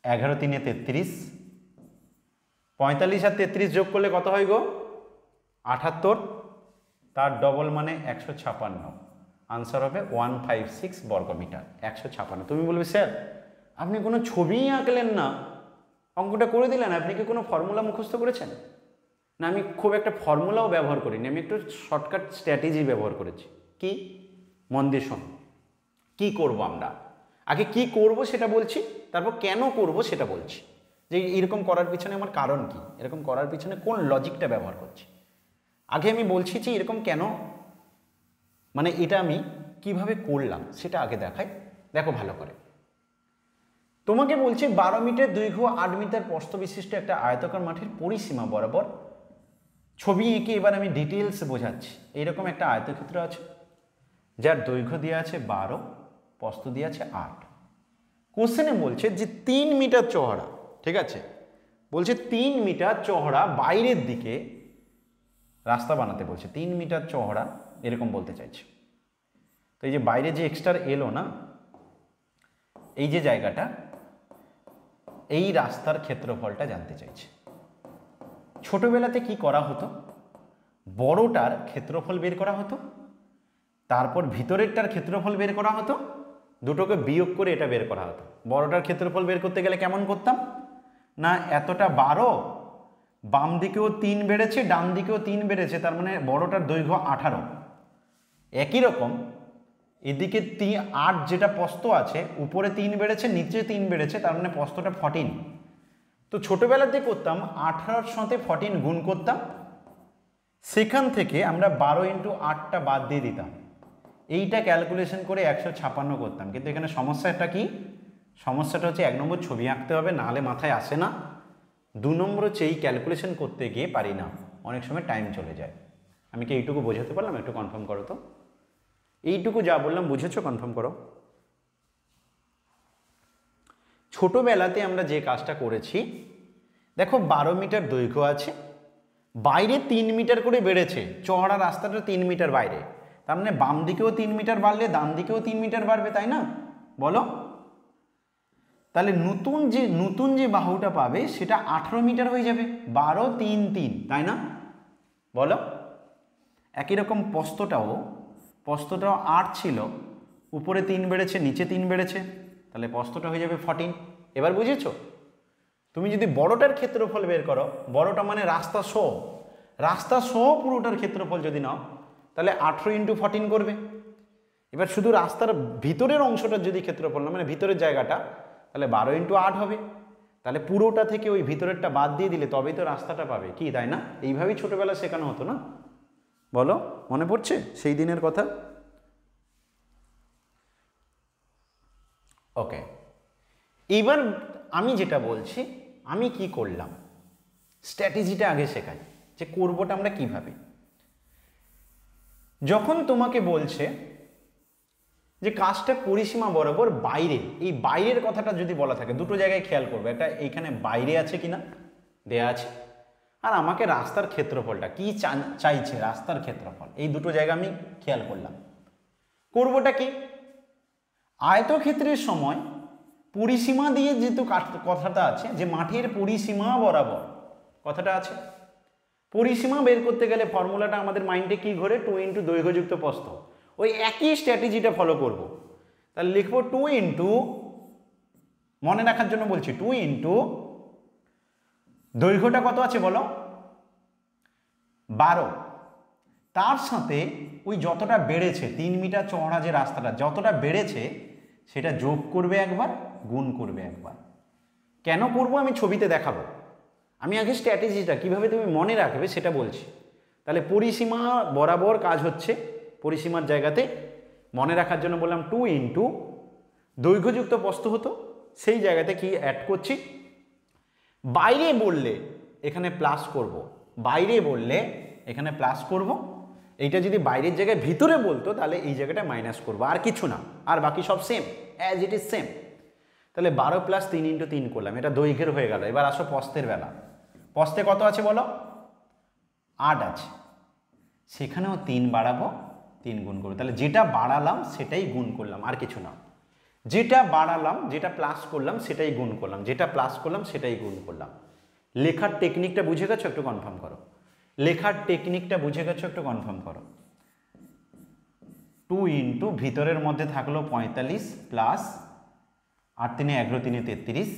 11 × 3 = 33, 45 আর 33 যোগ করলে কত হয় গো? 78, তার ডবল মানে 156, আনসার হবে 156 বর্গমিটার। 156। তুমি বলবে স্যার আপনি কোনো ছবিই আঁকলেন না, অঙ্কটা করে দিলেন, আপনি কি কোনো ফর্মুলা মুখস্থ করেছেন? না, আমি খুব একটা ফর্মুলাও ব্যবহার করিনি, আমি একটু শর্টকাট স্ট্র্যাটেজি ব্যবহার করেছি। কি? মন দিয়ে শোন, কি করব আমরা, আগে কি করব সেটা বলছি, তারপর কেন করব সেটা বলছি, যে এরকম করার পিছনে আমার কারণ কি, এরকম করার পিছনে কোন লজিকটা ব্যবহার করছি। আগে আমি বলছি যে এরকম কেন, মানে এটা আমি কিভাবে করলাম সেটা আগে দেখাই। দেখো ভালো করে, তোমাকে বলছি 12 মিটার দৈর্ঘ্য 8 মিটার প্রস্থ বিশিষ্ট একটা আয়তাকার মাঠের পরিসীমা বরাবর ছবি এঁকে এবার আমি ডিটেলস বোঝাচ্ছি। এইরকম একটা আয়তক্ষেত্র আছে যার দৈর্ঘ্য দেওয়া আছে 12, প্রস্থ দেওয়া আছে 8। কোশ্চেনে বলছে যে 3 মিটার চওড়া, ঠিক আছে, বলছে 3 মিটার চওড়া বাইরের দিকে রাস্তা বানাতে বলছে, 3 মিটার চওড়া এরকম বলতে চাইছে। তো এই যে বাইরে যে এক্সট্রা এলো না, এই যে জায়গাটা, এই রাস্তার ক্ষেত্রফলটা জানতে চাইছে। ছোটবেলাতে কি করা হতো, বড়টার ক্ষেত্রফল বের করা হতো, তারপর ভিতরেরটার ক্ষেত্রফল বের করা হতো, দুটোকে বিয়োগ করে এটা বের করা হতো। বড়টার ক্ষেত্রফল বের করতে গেলে কেমন করতাম না, এতটা 12, বাম দিকেও 3 বেড়েছে, ডান দিকেও 3 বেড়েছে, তার মানে বড়টার দৈর্ঘ্য 18। একই রকম এদিকে 8 যেটা প্রস্থ আছে, উপরে 3 বেড়েছে, নিচে 3 বেড়েছে, তার মানে প্রস্থটা 14। তো ছোটবেলাতে করতাম 18-র সাথে 14 গুণ করতাম, সেখান থেকে আমরা 12 × 8টা বাদ দিয়ে দিতাম, এইটা ক্যালকুলেশন করে 156 করতাম। কিন্তু এখানে সমস্যাটা কি, সমস্যাটা হচ্ছে 1 নম্বর ছবি আঁকতে হবে, নাহলে মাথায় আসে না। 2 নম্বর হচ্ছে এই ক্যালকুলেশন করতে গিয়ে পারি না, অনেক সময় টাইম চলে যায়। আমি কি এইটুকু বোঝাতে পারলাম? একটু কনফার্ম করো তো, এইটুকু যা বললাম বুঝেছো? কনফার্ম করো। ছোটবেলাতে আমরা যে কাজটা করেছি, দেখো 12 মিটার দৈর্ঘ্য আছে, বাইরে 3 মিটার করে বেড়েছে, চওড়া রাস্তাটা 3 মিটার বাইরে, তার মানে বাম দিকেও 3 মিটার বাড়লে ডান দিকেও 3 মিটার বাড়বে, তাই না? বলো। তাহলে নতুন যে বাহুটা পাবে সেটা 18 মিটার হয়ে যাবে, 12, 3, 3, তাই না? বলো। একই রকম প্রস্থটাও 8 ছিল, উপরে 3 বেড়েছে, নিচে 3 বেড়েছে, তাহলে প্রস্থটা হয়ে যাবে 14। এবার বুঝেছো? তুমি যদি বড়টার ক্ষেত্রফল বের করো, বড়টা মানে রাস্তা সহ পুরোটার ক্ষেত্রফল যদি নাও, তাহলে 18 × 14 করবে। এবার শুধু রাস্তার ভিতরের অংশটার যদি ক্ষেত্রফল না, মানে ভিতরের জায়গাটা, তাহলে 12 × 8 হবে। তাহলে পুরোটা থেকে ওই ভিতরেরটা বাদ দিয়ে দিলে তবেই তো রাস্তাটা পাবে, কি তাই না? এইভাবেই ছোটবেলা শেখানো হতো না? বলো, মনে পড়ছে সেই দিনের কথা? ওকে, এবার আমি যেটা বলছি, আমি কি করলাম, স্ট্র্যাটেজিটা আগে শেখাই যে করবোটা আমরা কিভাবে। যখন তোমাকে বলছে যে কাজটা পরিসীমা বরাবর বাইরে, এই বাইরের কথাটা যদি বলা থাকে, দুটো জায়গায় খেয়াল করবে, একটা এইখানে বাইরে আছে কিনা দেয়া আছে, আর আমাকে রাস্তার ক্ষেত্রফলটা কি চাইছে, রাস্তার ক্ষেত্রফল, এই দুটো জায়গা আমি খেয়াল করলাম। করবোটা কি, আয়তক্ষেত্রের সময় পরিসীমা দিয়ে যেহেতু কথাটা আছে, যে মাঠের পরিসীমা বরাবর কথাটা আছে, পরিসীমা বের করতে গেলে ফর্মুলাটা আমাদের মাইন্ডে কি ঘোরে, 2 × দৈর্ঘ্যযুক্ত প্রস্থ। ওই একই স্ট্র্যাটেজিটা ফলো করব। তাহলে লিখবো 2 × মনে রাখার জন্য বলছি 2 × দৈর্ঘ্যটা কত আছে বলো, 12, তার সাথে ওই যতটা বেড়েছে 3 মিটার চওড়া যে রাস্তাটা যতটা বেড়েছে সেটা যোগ করবে একবার, গুণ করবে একবার। কেন করব আমি ছবিতে দেখাবো, আমি আগে স্ট্র্যাটেজিটা কিভাবে তুমি মনে রাখবে সেটা বলছি। তাহলে পরিসীমা বরাবর কাজ হচ্ছে, পরিসীমার জায়গাতে মনে রাখার জন্য বললাম 2 × দৈর্ঘ্যযুক্ত প্রস্থ হতো, সেই জায়গাতে কি অ্যাড করছি, বাইরে বললে এখানে প্লাস করব, বাইরে বললে এখানে প্লাস করব, এইটা যদি বাইরের জায়গায় ভিতরে বলতো তাহলে এই জায়গাটা মাইনাস করবো, আর কিছু না, আর বাকি সব same, as it is same. তাহলে 12 + 3 × 3 করলাম, এটা দৈর্ঘ্যের হয়ে গেল। এবার আসো প্রস্থের বেলা, প্রস্থে কত আছে বলো, 8 আছে, সেখানেও 3 বাড়াবো, 3 গুণ করবো, তাহলে যেটা বাড়ালাম সেটাই গুণ করলাম, আর কিছু না। যেটা বাড়ালাম, যেটা প্লাস করলাম সেটাই গুণ করলাম, যেটা প্লাস করলাম সেটাই গুণ করলাম। লেখার টেকনিকটা বুঝে গেছো? একটু কনফার্ম করো। লেখার টেকনিকটা বুঝে গেছো? একটু কনফার্ম করো। 2 × ভিতরের মধ্যে থাকলো 45 প্লাস 8 × 3 = 11, 3 × 33,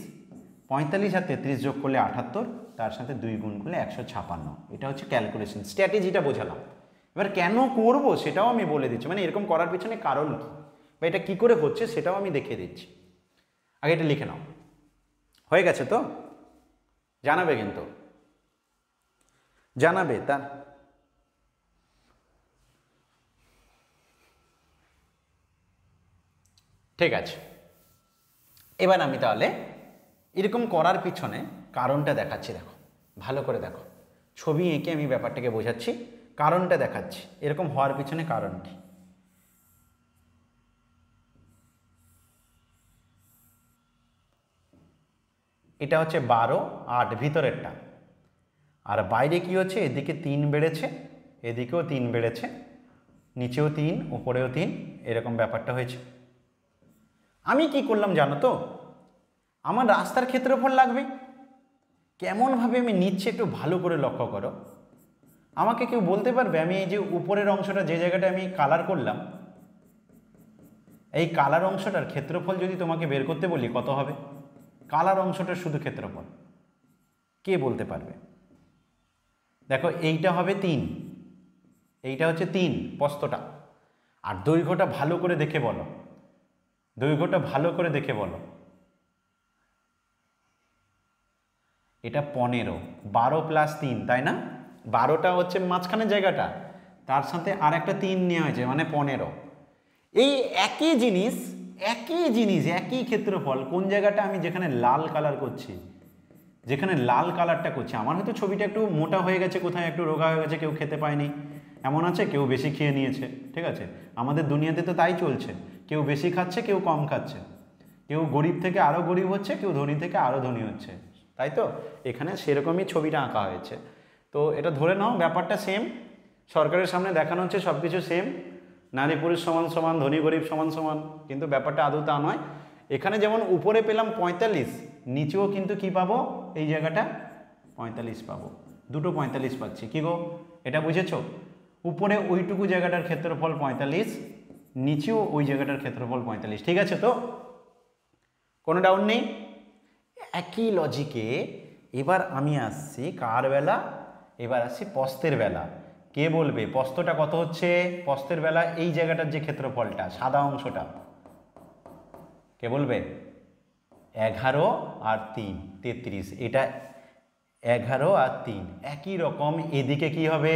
45 আর 33 যোগ করলে 78, তার সাথে 2 গুণ করলে 156। এটা হচ্ছে ক্যালকুলেশন, স্ট্র্যাটেজিটা বোঝালাম। এবার কেন করব সেটাও আমি বলে দিচ্ছি, মানে এরকম করার পিছনে কারণ কি বা এটা কি করে হচ্ছে সেটাও আমি দেখিয়ে দিচ্ছি। আগে এটা লিখে নাও, হয়ে গেছে তো? জানাবে কিন্তু, জানাবে তা। ঠিক আছে, এবার আমি তাহলে এরকম করার পিছনে কারণটা দেখাচ্ছি। দেখো, ভালো করে দেখো, ছবি এঁকে আমি ব্যাপারটাকে বোঝাচ্ছি, কারণটা দেখাচ্ছি এরকম হওয়ার পিছনে কারণ কি। এটা হচ্ছে 12, 8 ভিতরেরটা, আর বাইরে কি হচ্ছে, এদিকে 3 বেড়েছে, এদিকেও 3 বেড়েছে, নিচেও 3, উপরেও 3, এরকম ব্যাপারটা হয়েছে। আমি কি করলাম জানো তো, আমার রাস্তার ক্ষেত্রফল লাগবে, কেমনভাবে আমি নিচ্ছি একটু ভালো করে লক্ষ্য করো। আমাকে কেউ বলতে পারবে আমি এই যে উপরের অংশটা যে জায়গাটা আমি কালার করলাম, এই কালার অংশটার ক্ষেত্রফল যদি তোমাকে বের করতে বলি কত হবে? কালার অংশটার শুধু ক্ষেত্রফল কে বলতে পারবে? দেখো এইটা হবে 3, এইটা হচ্ছে 3 প্রস্থটা, আর দৈর্ঘ্যটা ভালো করে দেখে বলো, দৈর্ঘ্যটা ভালো করে দেখে বলো। এটা 15, 12 প্লাস 3, তাই না? 12টা হচ্ছে মাঝখানের জায়গাটা, তার সাথে আর একটা 3 নেওয়া হয়েছে, মানে 15। এই একই জিনিস একই ক্ষেত্রফল কোন জায়গাটা আমি যেখানে লাল কালার করছি, যেখানে লাল কালারটা করছি, আমার হয়তো ছবিটা একটু মোটা হয়ে গেছে, কোথায় একটু রোগা হয়ে গেছে, কেউ খেতে পায়নি, এমন আছে, কেউ বেশি খেয়ে নিয়েছে, ঠিক আছে? আমাদের দুনিয়াতে তো তাই চলছে, কেউ বেশি খাচ্ছে, কেউ কম খাচ্ছে, কেউ গরিব থেকে আরও গরিব হচ্ছে, কেউ ধনী থেকে আরও ধনী হচ্ছে, তাই তো? এখানে সেরকমই ছবিটা আঁকা হয়েছে। তো এটা ধরে নাও ব্যাপারটা সেম, সরকারের সামনে দেখানো হচ্ছে সব কিছু সেম, নারী পুরুষ সমান সমান, ধনী গরিব সমান সমান, কিন্তু ব্যাপারটা আদৌ তা নয়। এখানে যেমন উপরে পেলাম 45, নিচেও কিন্তু কি পাবো, এই জায়গাটা 45 পাবো, দুটো 45 পাচ্ছি। কি গো, এটা বুঝেছো? উপরে ওইটুকু জায়গাটার ক্ষেত্রফল 45, নিচেও ওই জায়গাটার ক্ষেত্রফল 45, ঠিক আছে তো? কোনো ডাউট নেই? একই লজিকে এবার আমি আসছি কার বেলা, এবার আসছি প্রস্থের বেলা। কে বলবে প্রস্থটা কত হচ্ছে? প্রস্থের বেলা এই জায়গাটার যে ক্ষেত্রফলটা, সাদা অংশটা, কে বলবে? 11 আর 3 33, এটা 11 আর 3 একই রকম, এদিকে কি হবে?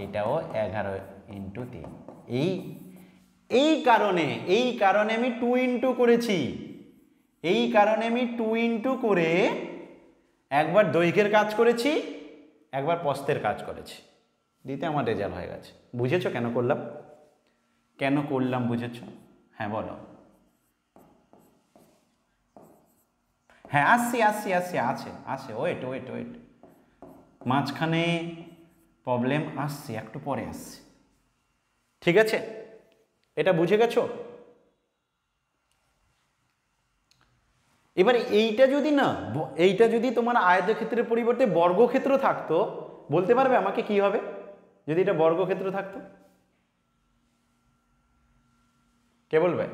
এটাও 11 ইন্টু 3। এই কারণে আমি 2 ইন্টু করেছি, এই কারণে আমি 2 ইন্টু করে একবার দৈর্ঘ্যের কাজ করেছি, একবার প্রস্থের কাজ করেছি, দিতে আমার রেজাল্ট হয়ে গেছে। বুঝেছো কেন করলাম? কেন করলাম বুঝেছো? হ্যাঁ বলো। হ্যাঁ আসছি, আছে, ওয়েট, মাঝখানে প্রবলেম আসছে, একটু পরে আসছে, ঠিক আছে? এটা বুঝে গেছো? এবার এইটা যদি তোমার আয়তক্ষেত্রের পরিবর্তে বর্গক্ষেত্র থাকতো, বলতে পারবে আমাকে কি হবে যদি এটা বর্গক্ষেত্র থাকতো? কে বলবে?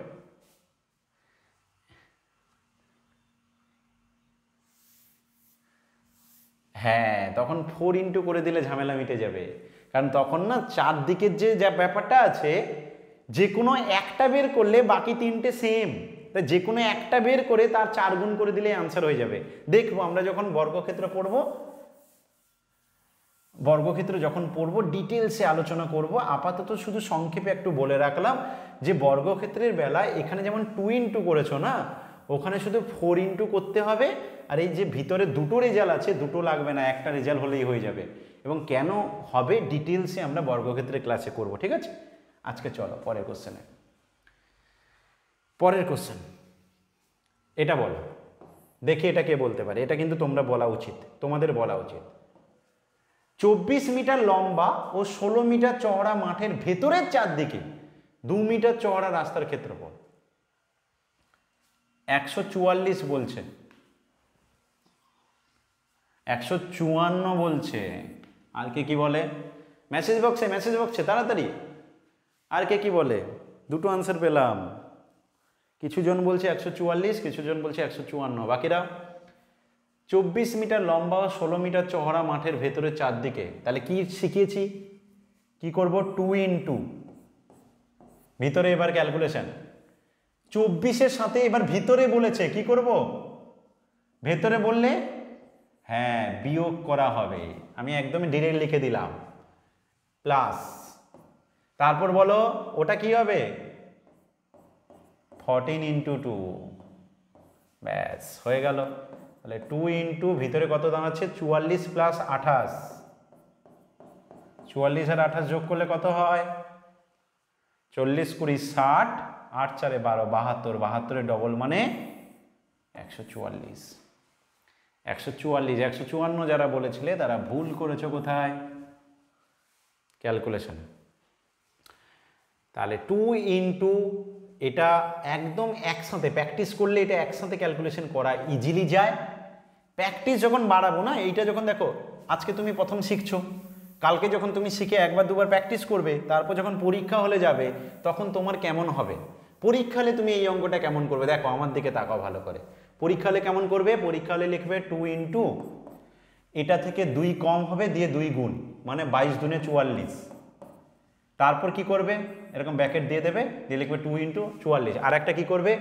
হ্যাঁ, তখন 4 ইন্টু করে দিলে ঝামেলা মিটে যাবে, কারণ তখন না চারদিকের যে ব্যাপারটা আছে, যে কোনো একটা বের করলে বাকি 3টে সেম, তাই যে কোনো একটা বের করে তার 4 গুণ করে দিলে আনসার হয়ে যাবে। দেখবো আমরা যখন বর্গক্ষেত্র পড়বো ডিটেলসে আলোচনা করব। আপাতত শুধু সংক্ষেপে একটু বলে রাখলাম যে বর্গক্ষেত্রের বেলায় এখানে যেমন 2 ইন্টু করেছো না, ওখানে শুধু 4 ইন্টু করতে হবে, আর এই যে ভিতরে দুটো রেজাল্ট আছে, দুটো লাগবে না, একটা রেজাল্ট হলেই হয়ে যাবে। এবং কেন হবে ডিটেলসে আমরা বর্গক্ষেত্রের ক্লাসে করব, ঠিক আছে? আজকে চলো পরের কোশ্চেন। এটা বলো দেখি, এটা কে বলতে পারে? এটা কিন্তু তোমাদের বলা উচিত। 24 মিটার লম্বা ও 16 মিটার চওড়া মাঠের ভেতরের চারদিকে 2 মিটার চওড়া রাস্তার ক্ষেত্রফল 144 বলছে, 154 বলছে। আর কে কি বলে? মেসেজ বক্সে তাড়াতাড়ি। আর কে কি বলে? দুটো আনসার পেলাম। কিছু জন বলছে 144, কিছু জন বলছে 154, বাকিরা 24 মিটার লম্বা ও 16 মিটার চওড়া মাঠের ভেতরে চারদিকে। তাহলে কি শিখিয়েছি? কি করব? 2 ইন্টু ভিতরে, এবার ক্যালকুলেশন 24-এর সাথে এবার ভিতরে বলেছে, কি করব? ভেতরে বললে হ্যাঁ বিয়োগ করা হবে, আমি একদমই ডিরেক্ট লিখে দিলাম, প্লাস, তারপর বলো ওটা কি হবে? 14 ইন্টু 2, ব্যাস হয়ে গেল। তাহলে 2 ইন্টু ভিতরে কত দাঁড়াচ্ছে 44 প্লাস 28, 44 আর 28 যোগ করলে কত হয় 40 20 60, 8 4 12 72, 72 ডবল মানে 144, 144 154 যারা বলেছিলে তারা ভুল করেছো কোথায় ক্যালকুলেশন। তাহলে 2 ইন্টু এটা একদম একসাথে প্র্যাকটিস করলে এটা একসাথে ক্যালকুলেশন করা ইজিলি যায়। প্র্যাকটিস যখন বাড়াবো না, এইটা যখন দেখো আজকে তুমি প্রথম শিখছো, কালকে যখন তুমি শিখে একবার দুবার প্র্যাকটিস করবে, তারপর যখন পরীক্ষা হলে যাবে তখন তোমার কেমন হবে, পরীক্ষা হলে তুমি এই অঙ্কটা কেমন করবে, দেখো আমার দিকে তাকাও ভালো করে, পরীক্ষা হলে কেমন করবে, পরীক্ষা হলে লিখবে 2 ইন্টু এটা থেকে 2 কম হবে দিয়ে 2 গুণ মানে 22 দুনে 44, তারপর কি করবে এরকম ব্র্যাকেট দিয়ে দেবে, দিয়ে লিখবে 2 ইন্টু 44, আর একটা কি করবে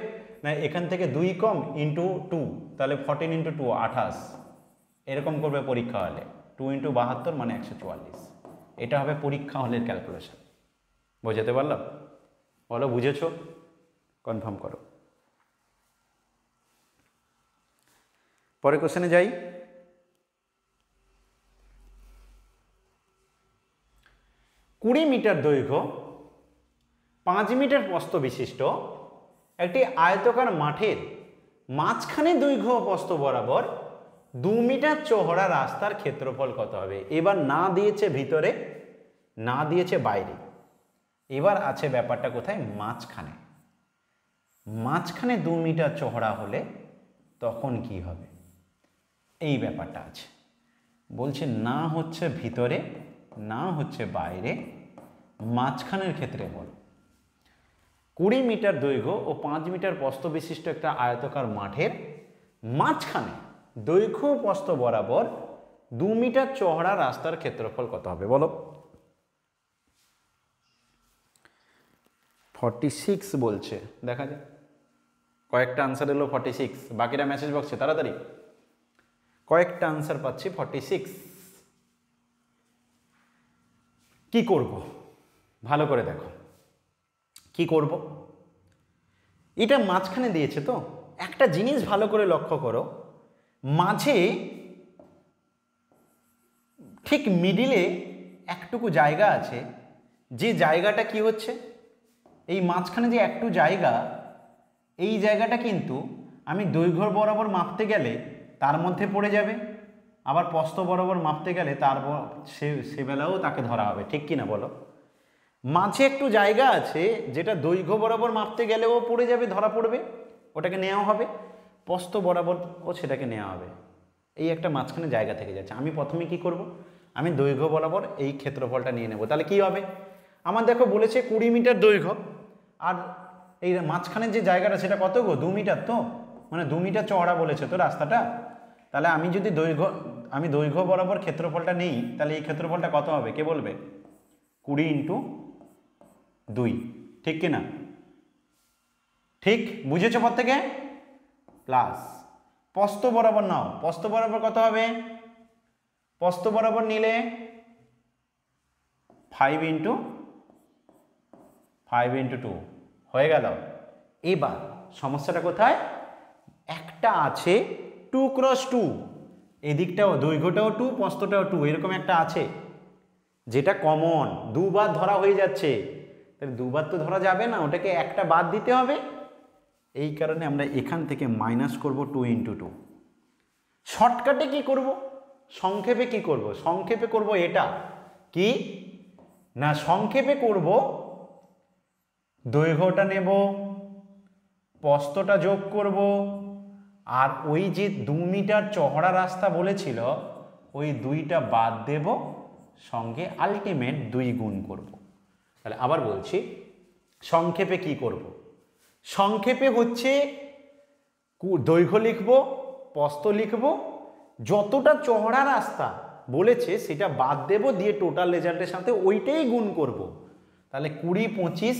না এখান থেকে 2 কম ইন্টু 2 তাহলে 14 ইন্টু 2 28, এরকম করবে পরীক্ষা হলে 2 ইন্টু 72 মানে 144। এটা হবে পরীক্ষা হলের ক্যালকুলেশন। বোঝাতে পারলাম? বলো বুঝেছো? কনফার্ম করো। পরে কোশ্চেনে যাই। কুড়ি মিটার দৈর্ঘ্য 5 মিটার প্রস্থ বিশিষ্ট একটি আয়তকার মাঠের মাঝখানে দৈর্ঘ্য ও প্রস্থ বরাবর 2 মিটার চওড়া রাস্তার ক্ষেত্রফল কত হবে। এবার না দিয়েছে ভিতরে, না দিয়েছে বাইরে, এবার আছে ব্যাপারটা কোথায় মাঝখানে। মাঝখানে 2 মিটার চওড়া হলে তখন কি হবে, এই ব্যাপারটা আছে। বলছে না হচ্ছে ভিতরে না হচ্ছে বাইরে, মাঝখানের ক্ষেত্রে বল। 20 মিটার দৈর্ঘ্য ও 5 মিটার প্রস্থ বিশিষ্ট একটা আয়তকার মাঠের মাঝখানে দৈর্ঘ্য ও প্রস্থ বরাবর 2 মিটার চওড়া রাস্তার ক্ষেত্রফল কত হবে বলো। 46 বলছে, দেখা যায় কয়েকটা আনসার এলো 46, বাকিরা মেসেজ বক্সে তাড়াতাড়ি, কয়েকটা আনসার পাচ্ছি 46। কি করব ভালো করে দেখো, কি করব, এটা মাঝখানে দিয়েছে তো একটা জিনিস ভালো করে লক্ষ্য করো, মাঝে ঠিক মিডিলে একটুকু জায়গা আছে, যে জায়গাটা কি হচ্ছে এই মাঝখানে যে একটু জায়গা, এই জায়গাটা কিন্তু আমি দৈর্ঘ্য বরাবর মাপতে গেলে তার মধ্যে পড়ে যাবে, আবার প্রস্থ বরাবর মাপতে গেলে তার সে বেলাও তাকে ধরা হবে, ঠিক কি না বলো। মাঝে একটু জায়গা আছে যেটা দৈর্ঘ্য বরাবর মাপতে গেলেও পড়ে যাবে, ধরা পড়বে, ওটাকে নেওয়া হবে, প্রস্থ বরাবর ও সেটাকে নেওয়া হবে, এই একটা মাঝখানে জায়গা থেকে যাচ্ছে। আমি প্রথমে কি করব, আমি দৈর্ঘ্য বরাবর এই ক্ষেত্রফলটা নিয়ে নেব, তাহলে কি হবে আমার দেখো বলেছে 20 মিটার দৈর্ঘ্য, আর এই মাঝখানের যে জায়গাটা সেটা কত গো 2 মিটার, তো মানে 2 মিটার চওড়া বলেছে তো রাস্তাটা, তাহলে আমি যদি দৈর্ঘ্য বরাবর ক্ষেত্রফলটা নেই তাহলে এই ক্ষেত্রফলটা কত হবে কে বলবে, 20 ইন্টু 2, ঠিক কিনা, ঠিক বুঝেছো প্রত্যেকে, প্লাস প্রস্থ বরাবর নাও, প্রস্থ বরাবর কত হবে, প্রস্থ বরাবর নিলে 5 ইন্টু 2 হয়ে গেল। এবার সমস্যাটা কোথায়, একটা আছে 2 × 2, এদিকটাও দৈর্ঘ্যটাও 2 প্রস্থটাও 2, এরকম একটা আছে যেটা কমন, দুবার ধরা হয়ে যাচ্ছে, তাহলে দুবার তো ধরা যাবে না, ওটাকে একটা বাদ দিতে হবে, এই কারণে আমরা এখান থেকে মাইনাস করব 2 ইন্টু 2। শর্টকাটে কি করব, সংক্ষেপে কি করব, সংক্ষেপে করব এটা কি না, সংক্ষেপে করব দৈর্ঘ্যটা নেব, প্রস্থটা যোগ করব, আর ওই যে 2 মিটার চওড়া রাস্তা বলেছিল ওই 2টা বাদ দেব, সঙ্গে আলটিমেট 2 গুণ করব। তাহলে আবার বলছি সংক্ষেপে কি করব, সংক্ষেপে হচ্ছে দৈর্ঘ্য লিখব, প্রস্থ লিখব, যতটা চওড়া রাস্তা বলেছে সেটা বাদ দেব, দিয়ে টোটাল রেজাল্টের সাথে ওইটাই গুণ করব। তাহলে 20 25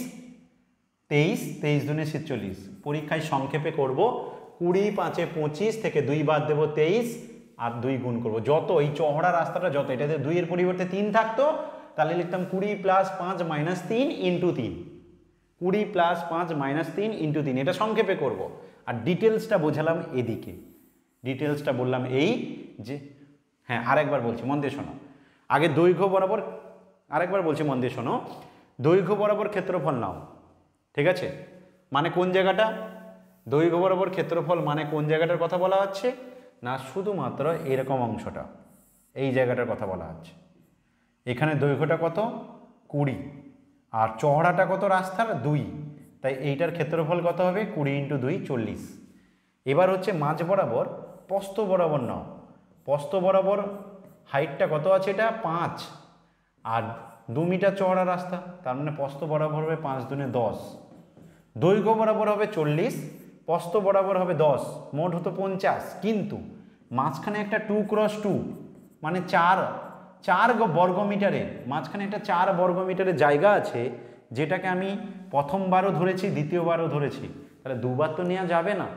23, 23 দুনে 46, পরীক্ষায় সংক্ষেপে করব 20 5 25 থেকে 2 বাদ দেব 23 আর 2 গুণ করব, যত এই চওড়া রাস্তাটা যত, এটাতে 2 এর পরিবর্তে 3 থাকতো তাহলে লিখতাম 20 + 5 - 3 × 3, 20 + 5 - 3 × 3, এটা সংক্ষেপে করব। আর ডিটেলসটা বোঝালাম এদিকে, ডিটেলসটা বললাম এই যে, হ্যাঁ আরেকবার বলছি মন দিয়ে শোনো, আগে দৈর্ঘ্য বরাবর, আরেকবার বলছি মন দিয়ে শোনো, দৈর্ঘ্য বরাবর ক্ষেত্রফল নাও, ঠিক আছে? মানে কোন জায়গাটা, দৈর্ঘ্য বরাবর ক্ষেত্রফল মানে কোন জায়গাটার কথা বলা হচ্ছে না, শুধুমাত্র এরকম অংশটা, এই জায়গাটার কথা বলা হচ্ছে। এখানে দৈর্ঘ্যটা কত 20 আর চওড়াটা কত রাস্তার 2, তাই এইটার ক্ষেত্রফল কত হবে 20 × 2 40। এবার হচ্ছে মাঝ বরাবর প্রস্থ বরাবর নাও, প্রস্থ বরাবর হাইটটা কত আছে এটা 5 আর 2 মিটার চওড়া রাস্তা, তার মানে প্রস্থ বরাবর হবে 5 × 10, দৈর্ঘ্য বরাবর হবে 40, প্রস্থ বরাবর হবে 10, মোট হতো 50, কিন্তু মাঝখানে একটা 2 × 2 মানে 4 বর্গমিটারের মাঝখানে একটা 4 বর্গমিটারের জায়গা আছে, যেটাকে আমি প্রথমবারও ধরেছি দ্বিতীয়বারও ধরেছি, তাহলে দুবার তো নেওয়া যাবে না,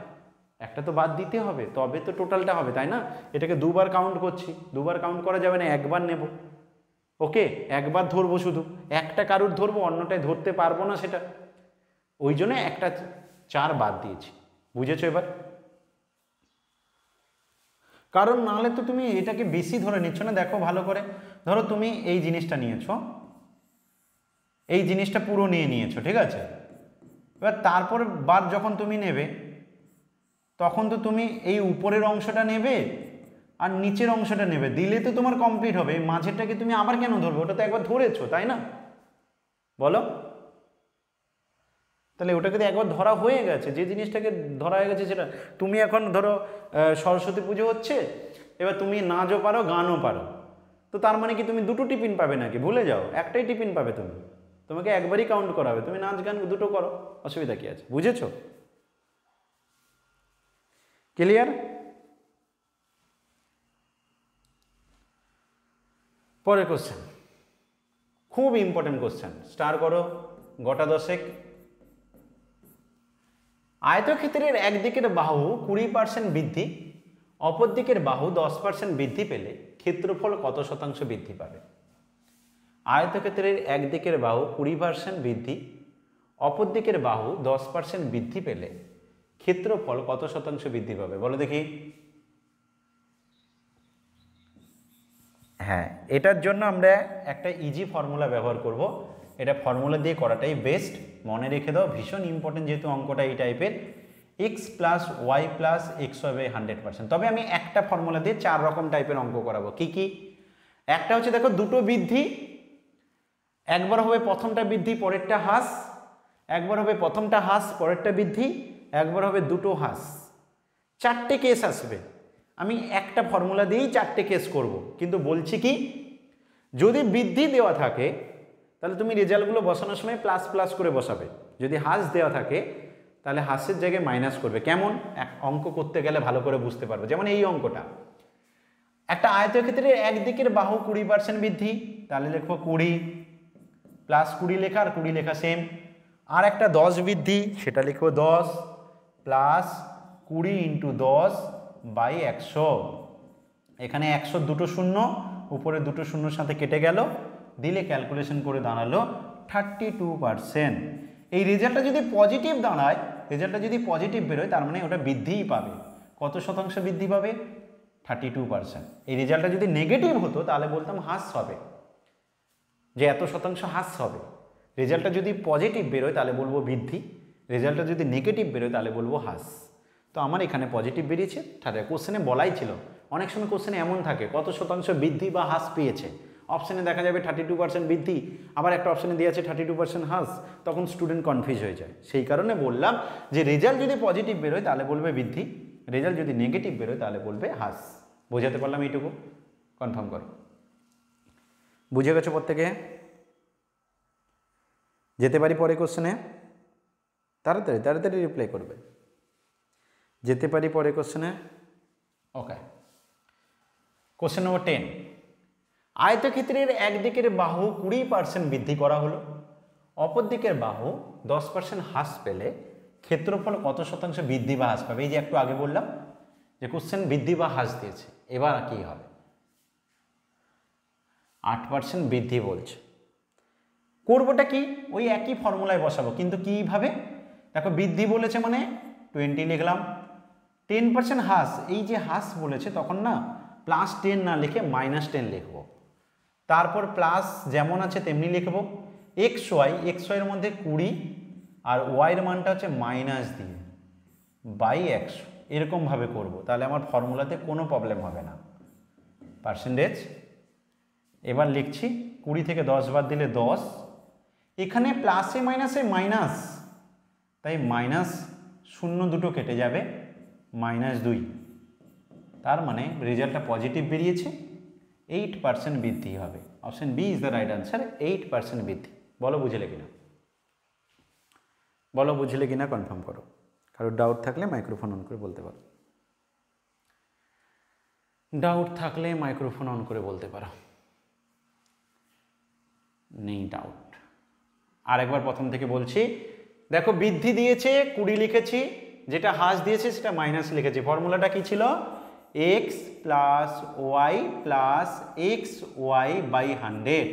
একটা তো বাদ দিতে হবে, তবে তো টোটালটা হবে, তাই না? এটাকে দুবার কাউন্ট করছি, দুবার কাউন্ট করা যাবে না, একবার নেব, ওকে? একবার ধরবো, শুধু একটা কারুর ধরবো, অন্যটায় ধরতে পারবো না, সেটা ওই জন্য একটা 4 বাদ দিয়েছি, বুঝেছো এবার? কারণ নাহলে তো তুমি এটাকে বেশি ধরে নিচ্ছ না। দেখো ভালো করে, ধরো তুমি এই জিনিসটা নিয়েছো, এই জিনিসটা পুরো নিয়েছো, ঠিক আছে? এবার তারপর বার যখন তুমি নেবে, তখন তো তুমি এই উপরের অংশটা নেবে আর নিচের অংশটা নেবে, দিলে তো তোমার কমপ্লিট হবে। মাঝেরটাকে তুমি আবার কেন ধরবে? ওটা তো একবার ধরেছো, তাই না? বলো, তাহলে ওটাকে তো একবার ধরা হয়ে গেছে, যে জিনিসটাকে ধরা হয়ে গেছে সেটা। তুমি এখন ধরো সরস্বতী পুজো হচ্ছে, এবার তুমি নাচও পারো গানও পারো, তো তার মানে কি তুমি দুটো টিফিন পাবে নাকি? ভুলে যাও, একটাই টিফিন পাবে তুমি, তোমাকে একবারই কাউন্ট করা হবে, তুমি নাচ গান দুটো করো, অসুবিধা কি আছে? বুঝেছো? ক্লিয়ার? পরের কোশ্চেন, খুব ইম্পর্টেন্ট কোশ্চেন, স্টার করো, গোটা দশেক। আয়তক্ষেত্রের একদিকের বাহু 20% বৃদ্ধি, অপর দিকের বাহু 10% বৃদ্ধি পেলে ক্ষেত্রফল কত শতাংশ বৃদ্ধি পাবে? আয়তক্ষেত্রের একদিকের বাহু 20% বৃদ্ধি, অপর দিকের বাহু 10% বৃদ্ধি পেলে ক্ষেত্রফল কত শতাংশ বৃদ্ধি পাবে? বলো দেখি। হ্যাঁ, এটার জন্য আমরা একটা ইজি ফর্মুলা ব্যবহার করব, এটা ফর্মুলা দিয়ে করাটাই বেস্ট, মনে রেখে দাও, ভীষণ ইম্পর্টেন্ট, যেহেতু অঙ্কটা এই টাইপের। x + y + x হবে 100%। তবে আমি একটা ফর্মুলা দিয়ে 4 রকম টাইপের অঙ্ক করাবো। কি কি? একটা হচ্ছে দেখো দুটো বৃদ্ধি, একবার হবে প্রথমটা বৃদ্ধি পরেরটা হ্রাস, একবার হবে প্রথমটা হ্রাস পরেরটা বৃদ্ধি, একবার হবে দুটো হ্রাস। 4টে কেস আসবে, আমি একটা ফর্মুলা দিয়েই 4টে কেস করব। কিন্তু বলছি কি, যদি বৃদ্ধি দেওয়া থাকে তাহলে তুমি রেজাল্টগুলো বসানোর সময় প্লাস প্লাস করে বসাবে, যদি হ্রাস দেওয়া থাকে তাহলে হ্রাসের জায়গায় মাইনাস করবে। কেমন? এক অঙ্ক করতে গেলে ভালো করে বুঝতে পারবে। যেমন এই অঙ্কটা, একটা আয়তক্ষেত্রের একদিকের বাহু 20% বৃদ্ধি, তাহলে লিখবো 20 প্লাস 20 লেখা আর 20 লেখা সেম। আর একটা 10 বৃদ্ধি, সেটা লিখবো 10 প্লাস 20 × 10/100। এখানে 100 দুটো শূন্য, উপরে দুটো শূন্যর সাথে কেটে গেল, দিলে ক্যালকুলেশন করে দাঁড়ালো 32%। এই রেজাল্টটা যদি পজিটিভ দাঁড়ায়, রেজাল্টটা যদি পজিটিভ বেরোয়, তার মানে ওটা বৃদ্ধিই পাবে। কত শতাংশ বৃদ্ধি পাবে? 32%। এই রেজাল্টটা যদি নেগেটিভ হতো তাহলে বলতাম হ্রাস হবে, যে এত শতাংশ হ্রাস হবে। রেজাল্টটা যদি পজিটিভ বেরোয় তাহলে বলবো বৃদ্ধি, রেজাল্টটা যদি নেগেটিভ বেরোয় তাহলে বলবো হ্রাস। তো আমার এখানে পজিটিভ বেরিয়েছে। তাহলে কোশ্চেনে বলাই ছিল, অনেক সময় কোশ্চেনে এমন থাকে কত শতাংশ বৃদ্ধি বা হ্রাস পেয়েছে, অপশানে দেখা যাবে 32% বৃদ্ধি, আবার একটা অপশানে দিয়ে আছে 32% হ্রাস, তখন স্টুডেন্ট কনফিউজ হয়ে যায়। সেই কারণে বললাম যে রেজাল্ট যদি পজিটিভ বেরোয় তাহলে বলবে বৃদ্ধি, রেজাল্ট যদি নেগেটিভ বেরোয় তাহলে বলবে হ্রাস। বোঝাতে পারলাম এইটুকু? কনফার্ম করো, বুঝে গেছো প্রত্যেকে? যেতে পারি পরে কোশ্চেনে? তাড়াতাড়ি তাড়াতাড়ি রিপ্লাই করবে। যেতে পারি পরে কোশ্চেনে? ওকে, কোশ্চেন নম্বর 10। আয়তক্ষেত্রের একদিকের বাহু 20% বৃদ্ধি করা হলো, অপর দিকের বাহু 10% হ্রাস পেলে ক্ষেত্রফল কত শতাংশ বৃদ্ধি বা হ্রাস পাবে? এই যে একটু আগে বললাম যে কোশ্চেন বৃদ্ধি বা হ্রাস দিয়েছে, এবার কি হবে? 8% বৃদ্ধি বলছে। করবোটা কি? ওই একই ফর্মুলায় বসাবো, কিন্তু কিভাবে? দেখো বৃদ্ধি বলেছে মানে 20 লিখলাম, 10% হ্রাস, এই যে হ্রাস বলেছে তখন না +10 না লিখে -10 লিখব, তারপর প্লাস যেমন আছে তেমনি লিখব, এক্স ওয়াইয়ের মধ্যে 20 আর ওয়াইয়ের মানটা হচ্ছে মাইনাস দিয়ে বাই 100, এরকমভাবে করব, তাহলে আমার ফর্মুলাতে কোনো প্রবলেম হবে না। পার্সেন্টেজ এবার লিখছি 20 থেকে 10 বাদ দিলে 10, এখানে প্লাসে মাইনাসে মাইনাস, তাই মাইনাস শূন্য দুটো কেটে যাবে, -2, তার মানে রেজাল্টটা পজিটিভ বেরিয়েছে, 8% বৃদ্ধি হবে। Option B is the right answer, 8% বৃদ্ধি। বলো বুঝলে কিনা, বলো বুঝলে কিনা কনফার্ম করো, কারোর ডাউট থাকলে মাইক্রোফোন অন করে বলতে পারো, ডাউট থাকলে মাইক্রোফোন অন করে বলতে পারো। নেই ডাউট, আরেকবার প্রথম থেকে বলছি, দেখো বৃদ্ধি দিয়েছে 20 লিখেছি, যেটা হ্রাস দিয়েছে সেটা মাইনাস লিখেছি। ফর্মুলাটা কি ছিল? X plus Y plus X Y by 100,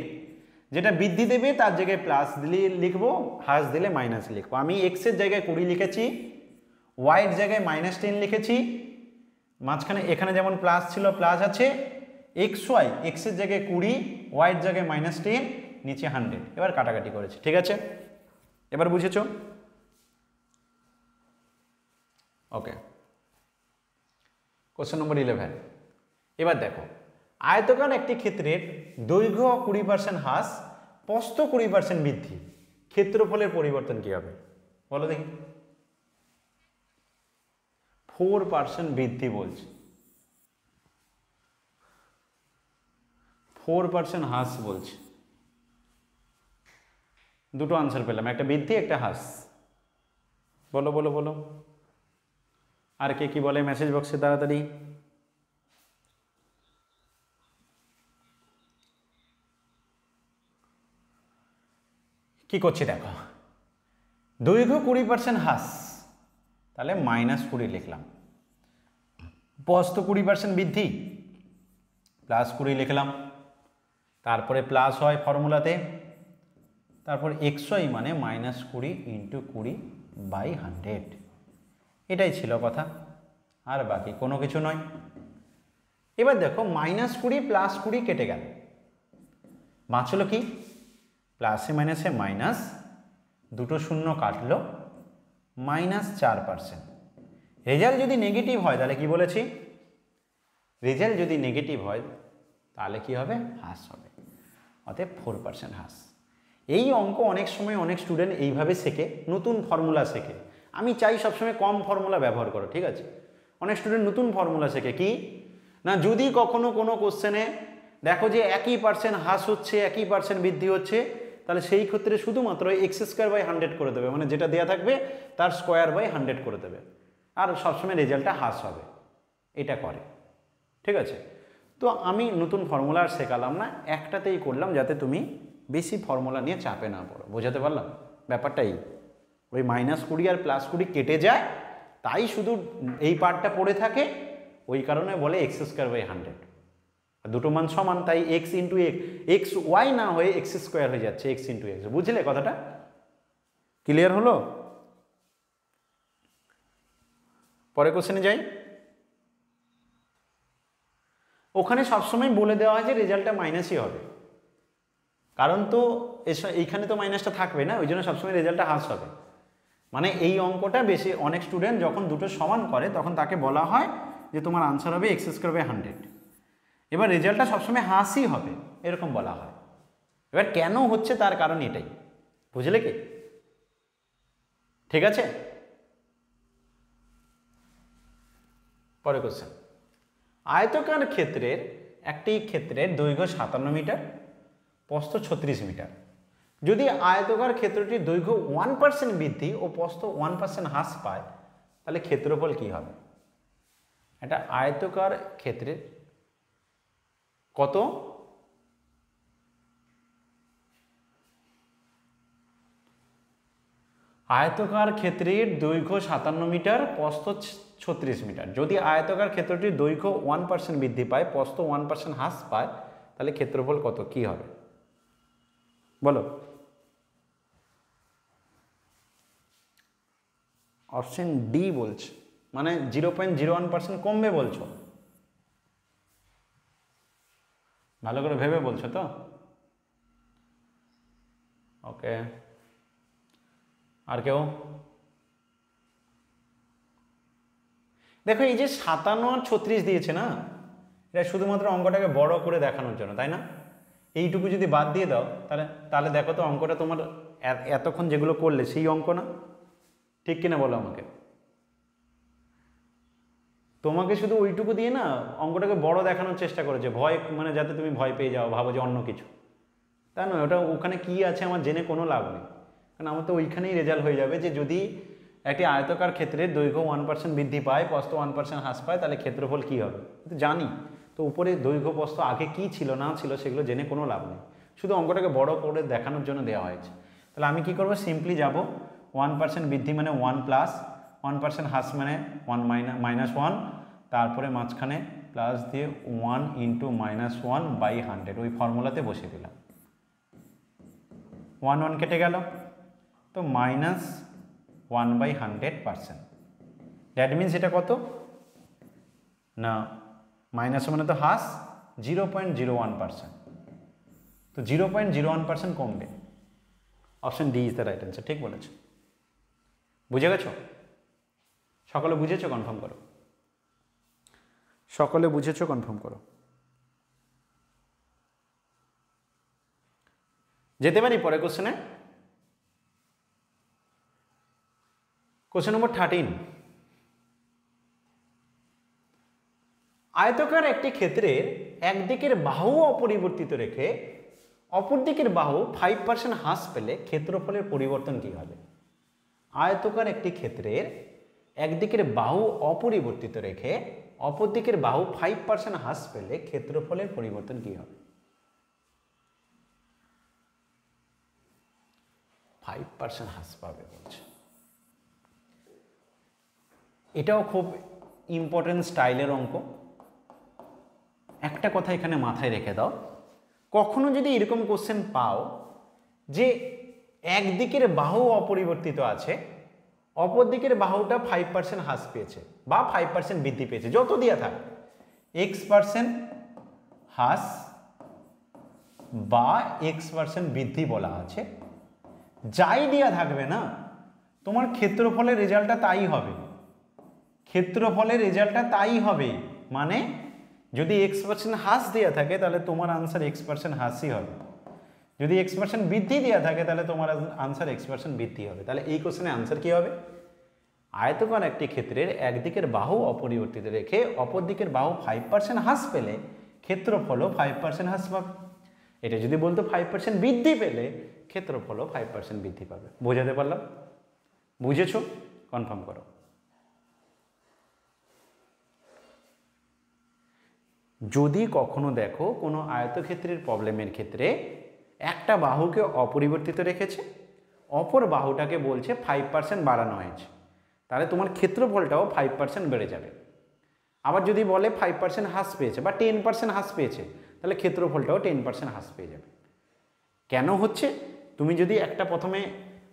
যেটা বৃদ্ধি দেবে তার জায়গায় প্লাস দিলে লিখবো, হ্রাস দিলে মাইনাস লিখবো। আমি এক্সের জায়গায় 20 লিখেছি, ওয়াইয়ের জায়গায় -10 লিখেছি, মাঝখানে এখানে যেমন প্লাস ছিল প্লাস আছে, এক্স ওয়াই, এক্সের জায়গায় 20, ওয়াইয়ের জায়গায় -10, নিচে 100, এবার কাটাকাটি করেছি। ঠিক আছে, এবার বুঝেছো? ওকে, কোশ্চেন নম্বর 11। এবার দেখো, আয়তকার একটি ক্ষেত্রের দৈর্ঘ্য 20% হ্রাস, প্রস্থ 20% বৃদ্ধি, ক্ষেত্রফলের পরিবর্তন কি হবে বলো দেখি? 4% বৃদ্ধি বলছে, 4% হ্রাস বলছে। দুটো আনসার পেলাম, একটা বৃদ্ধি একটা হ্রাস। বলো বলো বলো, আর কে কি বলে মেসেজ বক্সে তাড়াতাড়ি। কি করছি দেখো, দৈর্ঘ্য 20% হ্রাস, তাহলে -20 লিখলাম, প্রস্থ 20% বৃদ্ধি, +20 লিখলাম, তারপরে প্লাস হয় ফর্মুলাতে, তারপর xy মানে -20 × 20/100, এটাই ছিল কথা, আর বাকি কোনো কিছু নয়। এবার দেখো -20 +20 কেটে গেল, বাঁচলো কি? প্লাসে মাইনাসে মাইনাস, দুটো শূন্য কাটলো, -4%। রেজাল্ট যদি নেগেটিভ হয় তাহলে কি বলেছি? রেজাল্ট যদি নেগেটিভ হয় তাহলে কি হবে? হ্রাস হবে, অতএব 4% হ্রাস। এই অঙ্ক অনেক সময় অনেক স্টুডেন্ট এইভাবে শেখে, নতুন ফর্মুলা শেখে। আমি চাই সবসময় কম ফর্মুলা ব্যবহার করো, ঠিক আছে? অনেক স্টুডেন্ট নতুন ফর্মুলা শেখে কি না, যদি কখনো কোনো কোশ্চেনে দেখো যে 1% হ্রাস হচ্ছে, 1% বৃদ্ধি হচ্ছে, তাহলে সেই ক্ষেত্রে শুধুমাত্র x²/100 করে দেবে, মানে যেটা দেওয়া থাকবে তার স্কোয়ার/100 করে দেবে, আর সবসময় রেজাল্টটা হ্রাস হবে, এটা করে, ঠিক আছে? তো আমি নতুন ফর্মুলা আর শেখালাম না, একটাতেই করলাম যাতে তুমি বেশি ফর্মুলা নিয়ে চাপে না পড়ো। বোঝাতে পারলাম ব্যাপারটাই? ওই -20 আর +20 কেটে যায়, তাই শুধু এই পার্টটা পড়ে থাকে, ওই কারণে বলে x²/100। দুটো মান সমান, তাই x × x y না হয়ে x² হয়ে যাচ্ছে, x × x। বুঝলে কথাটা? ক্লিয়ার হলো? পরে কোশ্চেনে যাই। ওখানে সবসময় বলে দেওয়া হয় যে রেজাল্টটা মাইনাসই হবে, কারণ তো এইখানে তো মাইনাসটা থাকবে না, ওই জন্য সবসময় রেজাল্টটা হ্রাস হবে। মানে এই অঙ্কটা বেশি অনেক স্টুডেন্ট যখন দুটো সমান করে তখন তাকে বলা হয় যে তোমার আনসার হবে x²/100। এবার রেজাল্টটা সবসময় হ্রাসই হবে, এরকম বলা হয়। এবার কেন হচ্ছে তার কারণ এটাই, বুঝলে কি? ঠিক আছে, পরে কোশ্চেন। আয়তকার ক্ষেত্রের একটি ক্ষেত্রের দৈর্ঘ্য 57 মিটার, প্রস্থ 36 মিটার। যদি আয়তকার ক্ষেত্রটির দৈর্ঘ্য 1% বৃদ্ধি ও প্রস্থ 1% হ্রাস পায়, তাহলে ক্ষেত্রফল কি হবে? এটা আয়তকার ক্ষেত্রে কত? আয়তকার ক্ষেত্রের দৈর্ঘ্য 57 মিটার, প্রস্থ 36 মিটার। যদি আয়তকার ক্ষেত্রটির দৈর্ঘ্য 1% বৃদ্ধি পায়, প্রস্থ 1% হ্রাস পায়, তাহলে ক্ষেত্রফল কত কি হবে বলো? অপশন ডি বলছে, মানে 0.01% কমবে বলছো? ভালো করে ভেবে বলছো তো? ওকে, আর কেউ? দেখো এই যে 57 আর 36 দিয়েছে না, এটা শুধুমাত্র অঙ্কটাকে বড় করে দেখানোর জন্য, তাই না? এইটুকু যদি বাদ দিয়ে দাও তাহলে তাহলে দেখো তো অঙ্কটা তোমার এতক্ষণ যেগুলো করলে সেই অঙ্ক না? ঠিক কিনা বলো আমাকে। তোমাকে শুধু ওইটুকু দিয়ে না অঙ্কটাকে বড় দেখানোর চেষ্টা করেছে, ভয় মানে যাতে তুমি ভয় পেয়ে যাও, ভাবো যে অন্য কিছু। তা নয়, ওটা ওখানে কি আছে আমার জেনে কোনো লাভ নেই, কারণ আমার তো ওইখানেই রেজাল্ট হয়ে যাবে যে যদি একটি আয়তকার ক্ষেত্রে দৈর্ঘ্য 1% বৃদ্ধি পায়, প্রস্থ 1% হ্রাস পায়, তাহলে ক্ষেত্রফল কী হবে। তো জানি তো উপরে দৈর্ঘ্য প্রস্থ আগে কি ছিল না ছিল সেগুলো জেনে কোনো লাভ নেই, শুধু অঙ্কটাকে বড় করে দেখানোর জন্য দেওয়া হয়েছে। তাহলে আমি কি করব, সিম্পলি যাব 1% বৃদ্ধি মানে 1 প্লাস 1% হ্রাস মানে 1 -1, তারপরে মাঝখানে প্লাস দিয়ে 1 × -1/100, ওই ফর্মুলাতে বসিয়ে দিলাম। 1 1 কেটে গেল, তো -1/100%। দ্যাট মিনস এটা কত না, মাইনাস মানে তো হ্রাস 0.01%, তো 0.01% কমবে। Option D is the right answer. ঠিক বলেছো, বুঝে গেছো? সকলে বুঝেছো? কনফার্ম করো। সকলে বুঝেছো? কনফার্ম করো। যেতে পারি পরে কোশ্চেনে। কোশ্চেন নম্বর 13, আয়তকার একটি ক্ষেত্রের একদিকের বাহু অপরিবর্তিত রেখে অপর দিকের বাহু 5% হ্রাস পেলে ক্ষেত্রফলের পরিবর্তন কী হবে? আয়তকার একটি ক্ষেত্রের একদিকের বাহু অপরিবর্তিত রেখে অপর দিকের বাহু 5% হ্রাস পেলে ক্ষেত্রফলের পরিবর্তন কী হবে? 5% হ্রাস পাবে বলছে। এটাও খুব ইম্পর্টেন্ট স্টাইলের অঙ্ক। একটা কথা এখানে মাথায় রেখে দাও, কখনো যদি এরকম কোশ্চেন পাও যে একদিকের বাহু অপরিবর্তিত আছে, অপর দিকের বাহুটা 5% হ্রাস পেয়েছে বা 5% বৃদ্ধি পেয়েছে, যত দেওয়া থাকে x% হ্রাস বা x% বৃদ্ধি বলা আছে, যাই দেওয়া থাকবে না তোমার ক্ষেত্রফলের রেজাল্টটা তাই হবে। ক্ষেত্রফলের রেজাল্টটা তাই হবে, মানে যদি x% হ্রাস দেওয়া থাকে তাহলে তোমার আনসার x% হ্রাসই হবে, যদি x% বৃদ্ধি দেওয়া থাকে তাহলে তোমার আনসার x% বৃদ্ধি হবে। তাহলে এই কোশ্চেনের আনসার কি হবে? আয়তকার একটি ক্ষেত্রের একদিকের বাহু অপরিবর্তিত রেখে অপর দিকের বাহু 5% হ্রাস পেলে ক্ষেত্রফলও 5% হ্রাস পাবে। এটা যদি বলতো 5% বৃদ্ধি পেলে ক্ষেত্রফলও 5% বৃদ্ধি পাবে। বোঝাতে পারলাম? বুঝেছো? কনফার্ম করো। যদি কখনো দেখো কোনো আয়তক্ষেত্রের প্রবলেমের ক্ষেত্রে একটা বাহুকে অপরিবর্তিত রেখেছে, অপর বাহুটাকে বলছে 5% বাড়ানো হয়েছে, তাহলে তোমার ক্ষেত্রফলটাও 5% বেড়ে যাবে। আবার যদি বলে 5% হ্রাস পেয়েছে বা 10% হ্রাস পেয়েছে, তাহলে ক্ষেত্রফলটাও 10% হ্রাস পেয়ে যাবে। কেন হচ্ছে? তুমি যদি একটা প্রথমে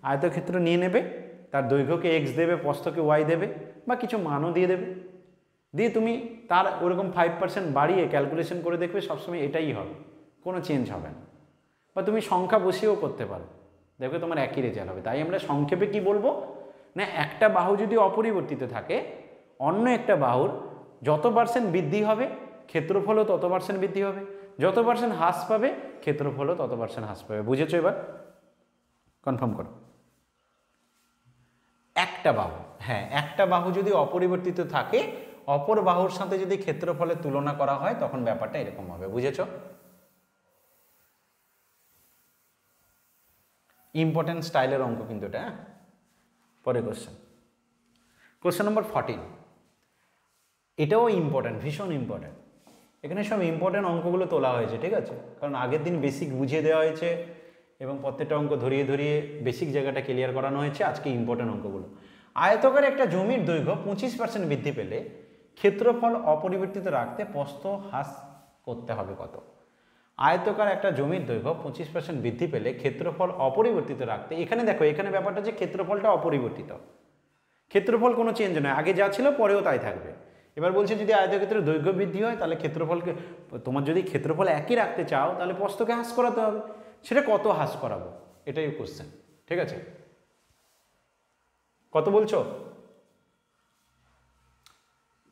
আয়তক্ষেত্র নিয়ে নেবে, তার দৈর্ঘ্যকে x দেবে, প্রস্থকে y দেবে বা কিছু মানও দিয়ে দেবে, দিয়ে তুমি তার ওরকম 5% বাড়িয়ে ক্যালকুলেশন করে দেখবে সবসময় এটাই হবে, কোনো চেঞ্জ হবে না। বা তুমি সংখ্যা বসিয়েও করতে পারো, দেখবে তোমার একই রেজাল্ট হবে। তাই আমরা সংক্ষেপে কি বলবো না, একটা বাহু যদি অপরিবর্তিত থাকে, অন্য একটা বাহুর যত % বৃদ্ধি হবে ক্ষেত্রফলও তত % বৃদ্ধি হবে, যত % হ্রাস পাবে ক্ষেত্রফলও তত % হ্রাস পাবে। বুঝেছো? এবার কনফার্ম করো। একটা বাহু, হ্যাঁ একটা বাহু যদি অপরিবর্তিত থাকে, অপর বাহুর সাথে যদি ক্ষেত্রফলের তুলনা করা হয় তখন ব্যাপারটা এরকম হবে। বুঝেছো? ইম্পর্টেন্ট স্টাইলের অঙ্ক কিন্তু এটা। পরে কোশ্চেন, কোশ্চেন নম্বর 14, এটাও ইম্পর্টেন্ট, ভীষণ ইম্পর্টেন্ট। এখানে সব ইম্পর্টেন্ট অঙ্কগুলো তোলা হয়েছে, ঠিক আছে? কারণ আগের দিন বেসিক বুঝিয়ে দেওয়া হয়েছে এবং প্রত্যেকটা অঙ্ক ধরিয়ে ধরিয়ে বেসিক জায়গাটা ক্লিয়ার করানো হয়েছে। আজকে ইম্পর্টেন্ট অঙ্কগুলো। আয়তকার একটা জমির দৈর্ঘ্য 25% বৃদ্ধি পেলে ক্ষেত্রফল অপরিবর্তিত রাখতে প্রস্থ হ্রাস করতে হবে কত? আয়তকার একটা জমির দৈর্ঘ্য 25% বৃদ্ধি পেলে ক্ষেত্রফল অপরিবর্তিত রাখতে, এখানে দেখো এখানে ব্যাপারটা যে ক্ষেত্রফলটা অপরিবর্তিত, ক্ষেত্রফল কোনো চেঞ্জ নয়, আগে যা ছিল পরেও তাই থাকবে। এবার বলছে যদি আয়তক্ষেত্রের দৈর্ঘ্য বৃদ্ধি হয় তাহলে ক্ষেত্রফলকে, তোমার যদি ক্ষেত্রফল একই রাখতে চাও তাহলে প্রস্থকে হ্রাস করাতে হবে। সেটা কত হ্রাস করাবো, এটাই কোশ্চেন। ঠিক আছে, কত বলছো?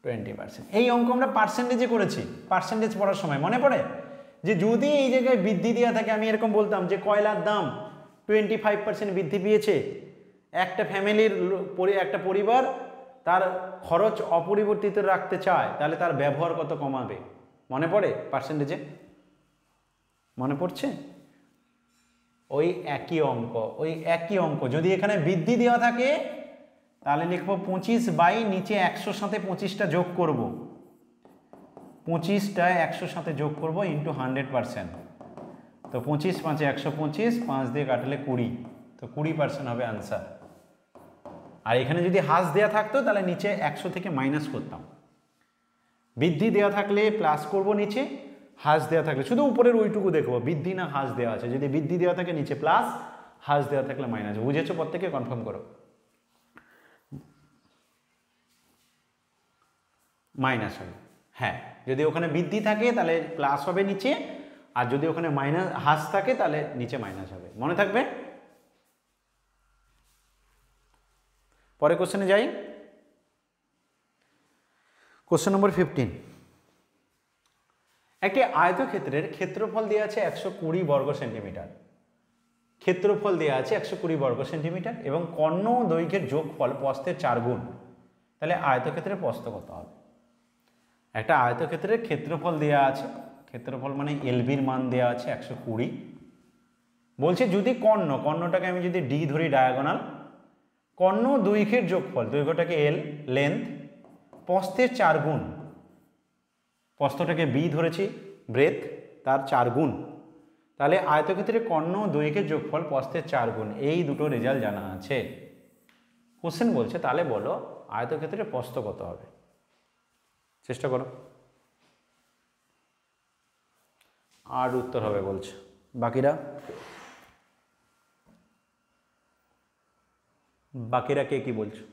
20%। এই অঙ্ক আমরা পার্সেন্টেজে করেছি, পার্সেন্টেজ পড়ার সময় মনে পড়ে যে যদি এই জায়গায় বৃদ্ধি দেওয়া থাকে, আমি এরকম বলতাম যে কয়লার দাম 25% বৃদ্ধি পেয়েছে, একটা ফ্যামিলির একটা পরিবার তার খরচ অপরিবর্তিত রাখতে চায়, তাহলে তার ব্যবহার কত কমাবে? মনে পড়ে পার্সেন্টেজে? মনে পড়ছে? ওই একই অঙ্ক যদি এখানে বৃদ্ধি দেওয়া থাকে তাহলে লিখবো 25 বাই নিচে 100 সাথে 25টা যোগ করব, 25টা 100 সাথে যোগ করব ইন্টু 100%। তো 25 5 125, 5 দিয়ে কাটলে 20, তো 20% হবে আনসার। আর এখানে যদি হ্রাস দেওয়া থাকতো তাহলে নিচে 100 থেকে মাইনাস করতাম। বৃদ্ধি দেওয়া থাকলে প্লাস করব নিচে, হ্রাস দেওয়া থাকলে শুধু উপরের ওইটুকু দেখবো বৃদ্ধি না হ্রাস দেওয়া আছে। যদি বৃদ্ধি দেওয়া থাকে নিচে প্লাস, হ্রাস দেওয়া থাকলে মাইনাস। বুঝেছো? প্রত্যেকে কনফার্ম করো। মাইনাস হবে, হ্যাঁ। যদি ওখানে বৃদ্ধি থাকে তাহলে প্লাস হবে নিচে, আর যদি ওখানে মাইনাস হ্রাস থাকে তাহলে নিচে মাইনাস হবে। মনে থাকবে? পরে কোশ্চেনে যাই। Question number 15। একটি আয়তক্ষেত্রের ক্ষেত্রফল দেওয়া আছে 120 বর্গ সেন্টিমিটার। ক্ষেত্রফল দেওয়া আছে 120 বর্গ সেন্টিমিটার এবং কর্ণ ও দৈর্ঘ্যের যোগফল প্রস্থের 4 গুণ। তাহলে আয়তক্ষেত্রের প্রস্থ কত হবে? একটা আয়তক্ষেত্রের ক্ষেত্রফল দেওয়া আছে, ক্ষেত্রফল মানে এলবির মান দেওয়া আছে 120। বলছে যদি কর্ণটাকে আমি যদি ডি ধরি ডায়াগোনাল, কর্ণ দৈর্ঘ্যের যোগফল, দৈর্ঘ্যটাকে এল লেন্থ, প্রস্থের 4 গুণ, প্রস্থটাকে বি ধরেছি ব্রেথ, তার 4 গুণ, তাহলে আয়তক্ষেত্রের কর্ণ দৈর্ঘ্যের যোগফল প্রস্থের 4 গুণ। এই দুটো রেজাল্ট জানা আছে। কোশ্চেন বলছে তাহলে বলো আয়তক্ষেত্রের প্রস্থ কত হবে? চেষ্টা করো। আর উত্তর হবে বলছে। বাকিরা কে কি বলছো?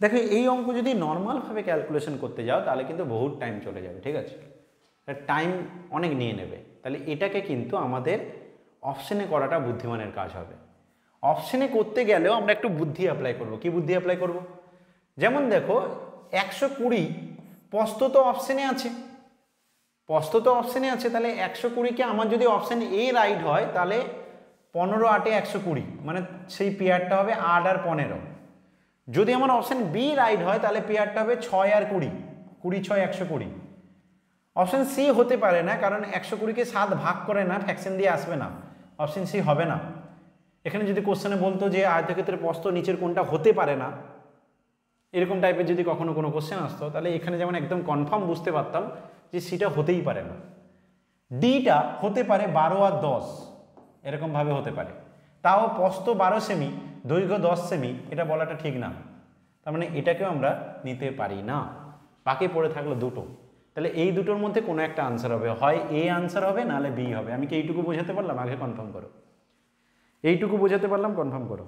দেখো এই অঙ্ক যদি নর্মালভাবে ক্যালকুলেশন করতে যাও তাহলে কিন্তু বহুত টাইম চলে যাবে। ঠিক আছে, টাইম অনেক নিয়ে নেবে। তাহলে এটাকে কিন্তু আমাদের অপশনে করাটা বুদ্ধিমানের কাজ হবে। অপশনে করতে গেলেও আমরা একটু বুদ্ধি অ্যাপ্লাই করব। কি বুদ্ধি অ্যাপ্লাই করব? যেমন দেখো 120 প্রস্থ তো অপশনে আছে, তাহলে 120কে আমার যদি অপশন এ রাইট হয় তাহলে 15 8 120, মানে সেই পেয়ারটা হবে 8 আর 15। যদি আমার অপশন বি রাইট হয় তাহলে পেয়ারটা হবে 6 আর 20, 20 6 120। অপশন সি হতে পারে না, কারণ 120কে 7 ভাগ করে না, ফ্র্যাকশন দিয়ে আসবে না, অপশন সি হবে না। এখানে যদি কোশ্চেনে বলতো যে আয়তক্ষেত্রের প্রস্থ নিচের কোনটা হতে পারে না, এরকম টাইপের যদি কখনো কোনো কোশ্চেন আসতো তাহলে এখানে যেমন একদম কনফার্ম বুঝতে পারতাম যে সিটা হতেই পারে না। ডিটা হতে পারে 12 আর 10, এরকমভাবে হতে পারে। তাও প্রস্থ 12 সেমি, দৈর্ঘ্য 10 সেমি, এটা বলাটা ঠিক না। তার মানে এটাকেও আমরা নিতে পারি না। বাকি পড়ে থাকলো দুটো, তাহলে এই দুটোর মধ্যে কোনো একটা আনসার হবে, হয় এ আনসার হবে নাহলে বি হবে। আমি কি এইটুকু বোঝাতে পারলাম? আগে কনফার্ম করো। এইটুকু বোঝাতে পারলাম? কনফার্ম করো।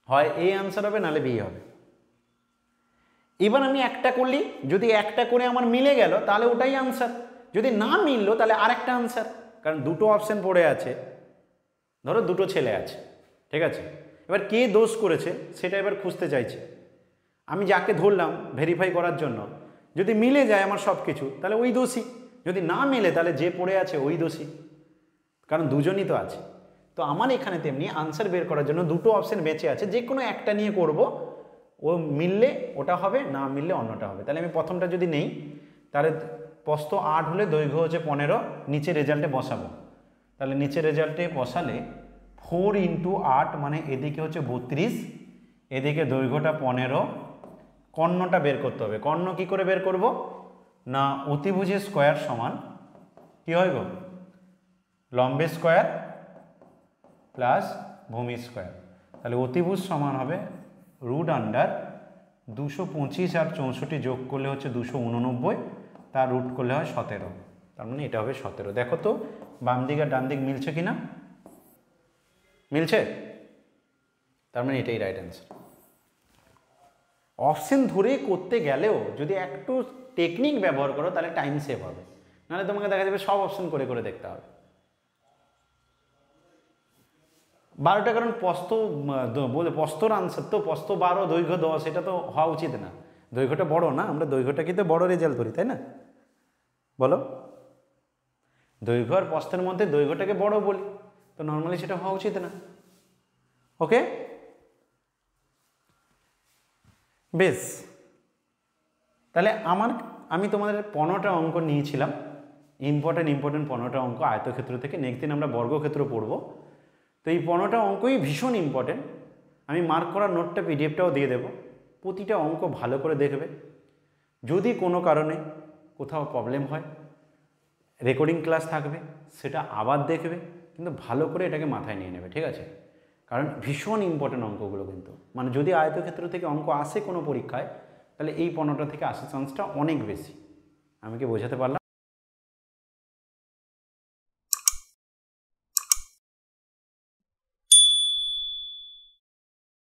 হয় এ আনসার হবে নাহলে বি হবে। এবার আমি একটা করলি, যদি একটা করে আমার মিলে গেল তাহলে ওটাই আনসার, যদি না মিললো তাহলে আরেকটা আনসার। কারণ দুটো অপশন পড়ে আছে, ধরো দুটো ছেলে আছে, ঠিক আছে, এবার কে দোষ করেছে সেটা এবার খুঁজতে চাইছে। আমি যাকে ধরলাম ভেরিফাই করার জন্য, যদি মিলে যায় আমার সব কিছু তাহলে ওই দোষী, যদি না মিলে তাহলে যে পড়ে আছে ওই দোষী, কারণ দুজনই তো আছে। তো আমার এখানে তেমনি আনসার বের করার জন্য দুটো অপশন বেঁচে আছে, যে কোনো একটা নিয়ে করব, ও মিললে ওটা হবে, না মিললে অন্যটা হবে। তাহলে আমি প্রথমটা যদি নেই, তাহলে প্রস্থ 8 হলে দৈর্ঘ্য হচ্ছে 15, নিচে রেজাল্টে বসাবো। তাহলে নিচে রেজাল্টে বসালে 4 × 8 মানে এদিকে হচ্ছে 32, এদিকে দৈর্ঘ্যটা 15। কর্ণটা বের করতে হবে। কর্ণ কি করে বের করব না, অতিভুজের স্কোয়ার সমান কি হয় গো, লম্বের স্কোয়ার প্লাস ভূমি স্কোয়ার। তাহলে অতিভুজ সমান হবে √, 225 আর 64 যোগ করলে হচ্ছে 289, তার রুট করলে হয় 17, তার মানে এটা হবে 17। দেখো তো বাম দিক আর ডান দিক মিলছে কিনা, মিলছে, তার মানে এটাই রাইট অ্যান্সার। অপশন ধরে করতে গেলেও যদি একটু টেকনিক ব্যবহার করো তাহলে টাইম সেভ হবে, নাহলে তোমাকে দেখা যাবে সব অপশন করে করে দেখতে হবে। 12টা, কারণ বলে প্রস্তর আনসার তো, প্রস্থ 12 দৈর্ঘ্য 10, এটা তো হওয়া উচিত না। দৈর্ঘ্যটা বড় না, আমরা দৈর্ঘ্যটা কিন্তু বড় রেজাল্ট ধরি, তাই না? বলো, দৈর্ঘ্য আর প্রস্থের মধ্যে দৈর্ঘ্যটাকে বড় বলি, তো নর্মালি সেটা হওয়া উচিত না। ওকে, বেশ, তাহলে আমি তোমাদের 15টা অঙ্ক নিয়েছিলাম, ইম্পর্টেন্ট 15টা অঙ্ক আয়তক্ষেত্র থেকে। নেক্সট দিন আমরা বর্গক্ষেত্র পড়ব। তো এই 15টা অঙ্কই ভীষণ ইম্পর্টেন্ট। আমি মার্ক করার নোটটা পিডিএফটাও দিয়ে দেবো, প্রতিটা অঙ্ক ভালো করে দেখবে। যদি কোনো কারণে কোথাও প্রবলেম হয়, রেকর্ডিং ক্লাস থাকবে, সেটা আবার দেখবে, কিন্তু ভালো করে এটাকে মাথায় নিয়ে নেবে, ঠিক আছে? কারণ ভীষণ ইম্পর্টেন্ট অঙ্কগুলো কিন্তু, মানে যদি আয়তক্ষেত্র থেকে অঙ্ক আসে কোনো পরীক্ষায়, তাহলে এই 15টা থেকে আসার চান্সটা অনেক বেশি। আমি কি বোঝাতে পারলাম?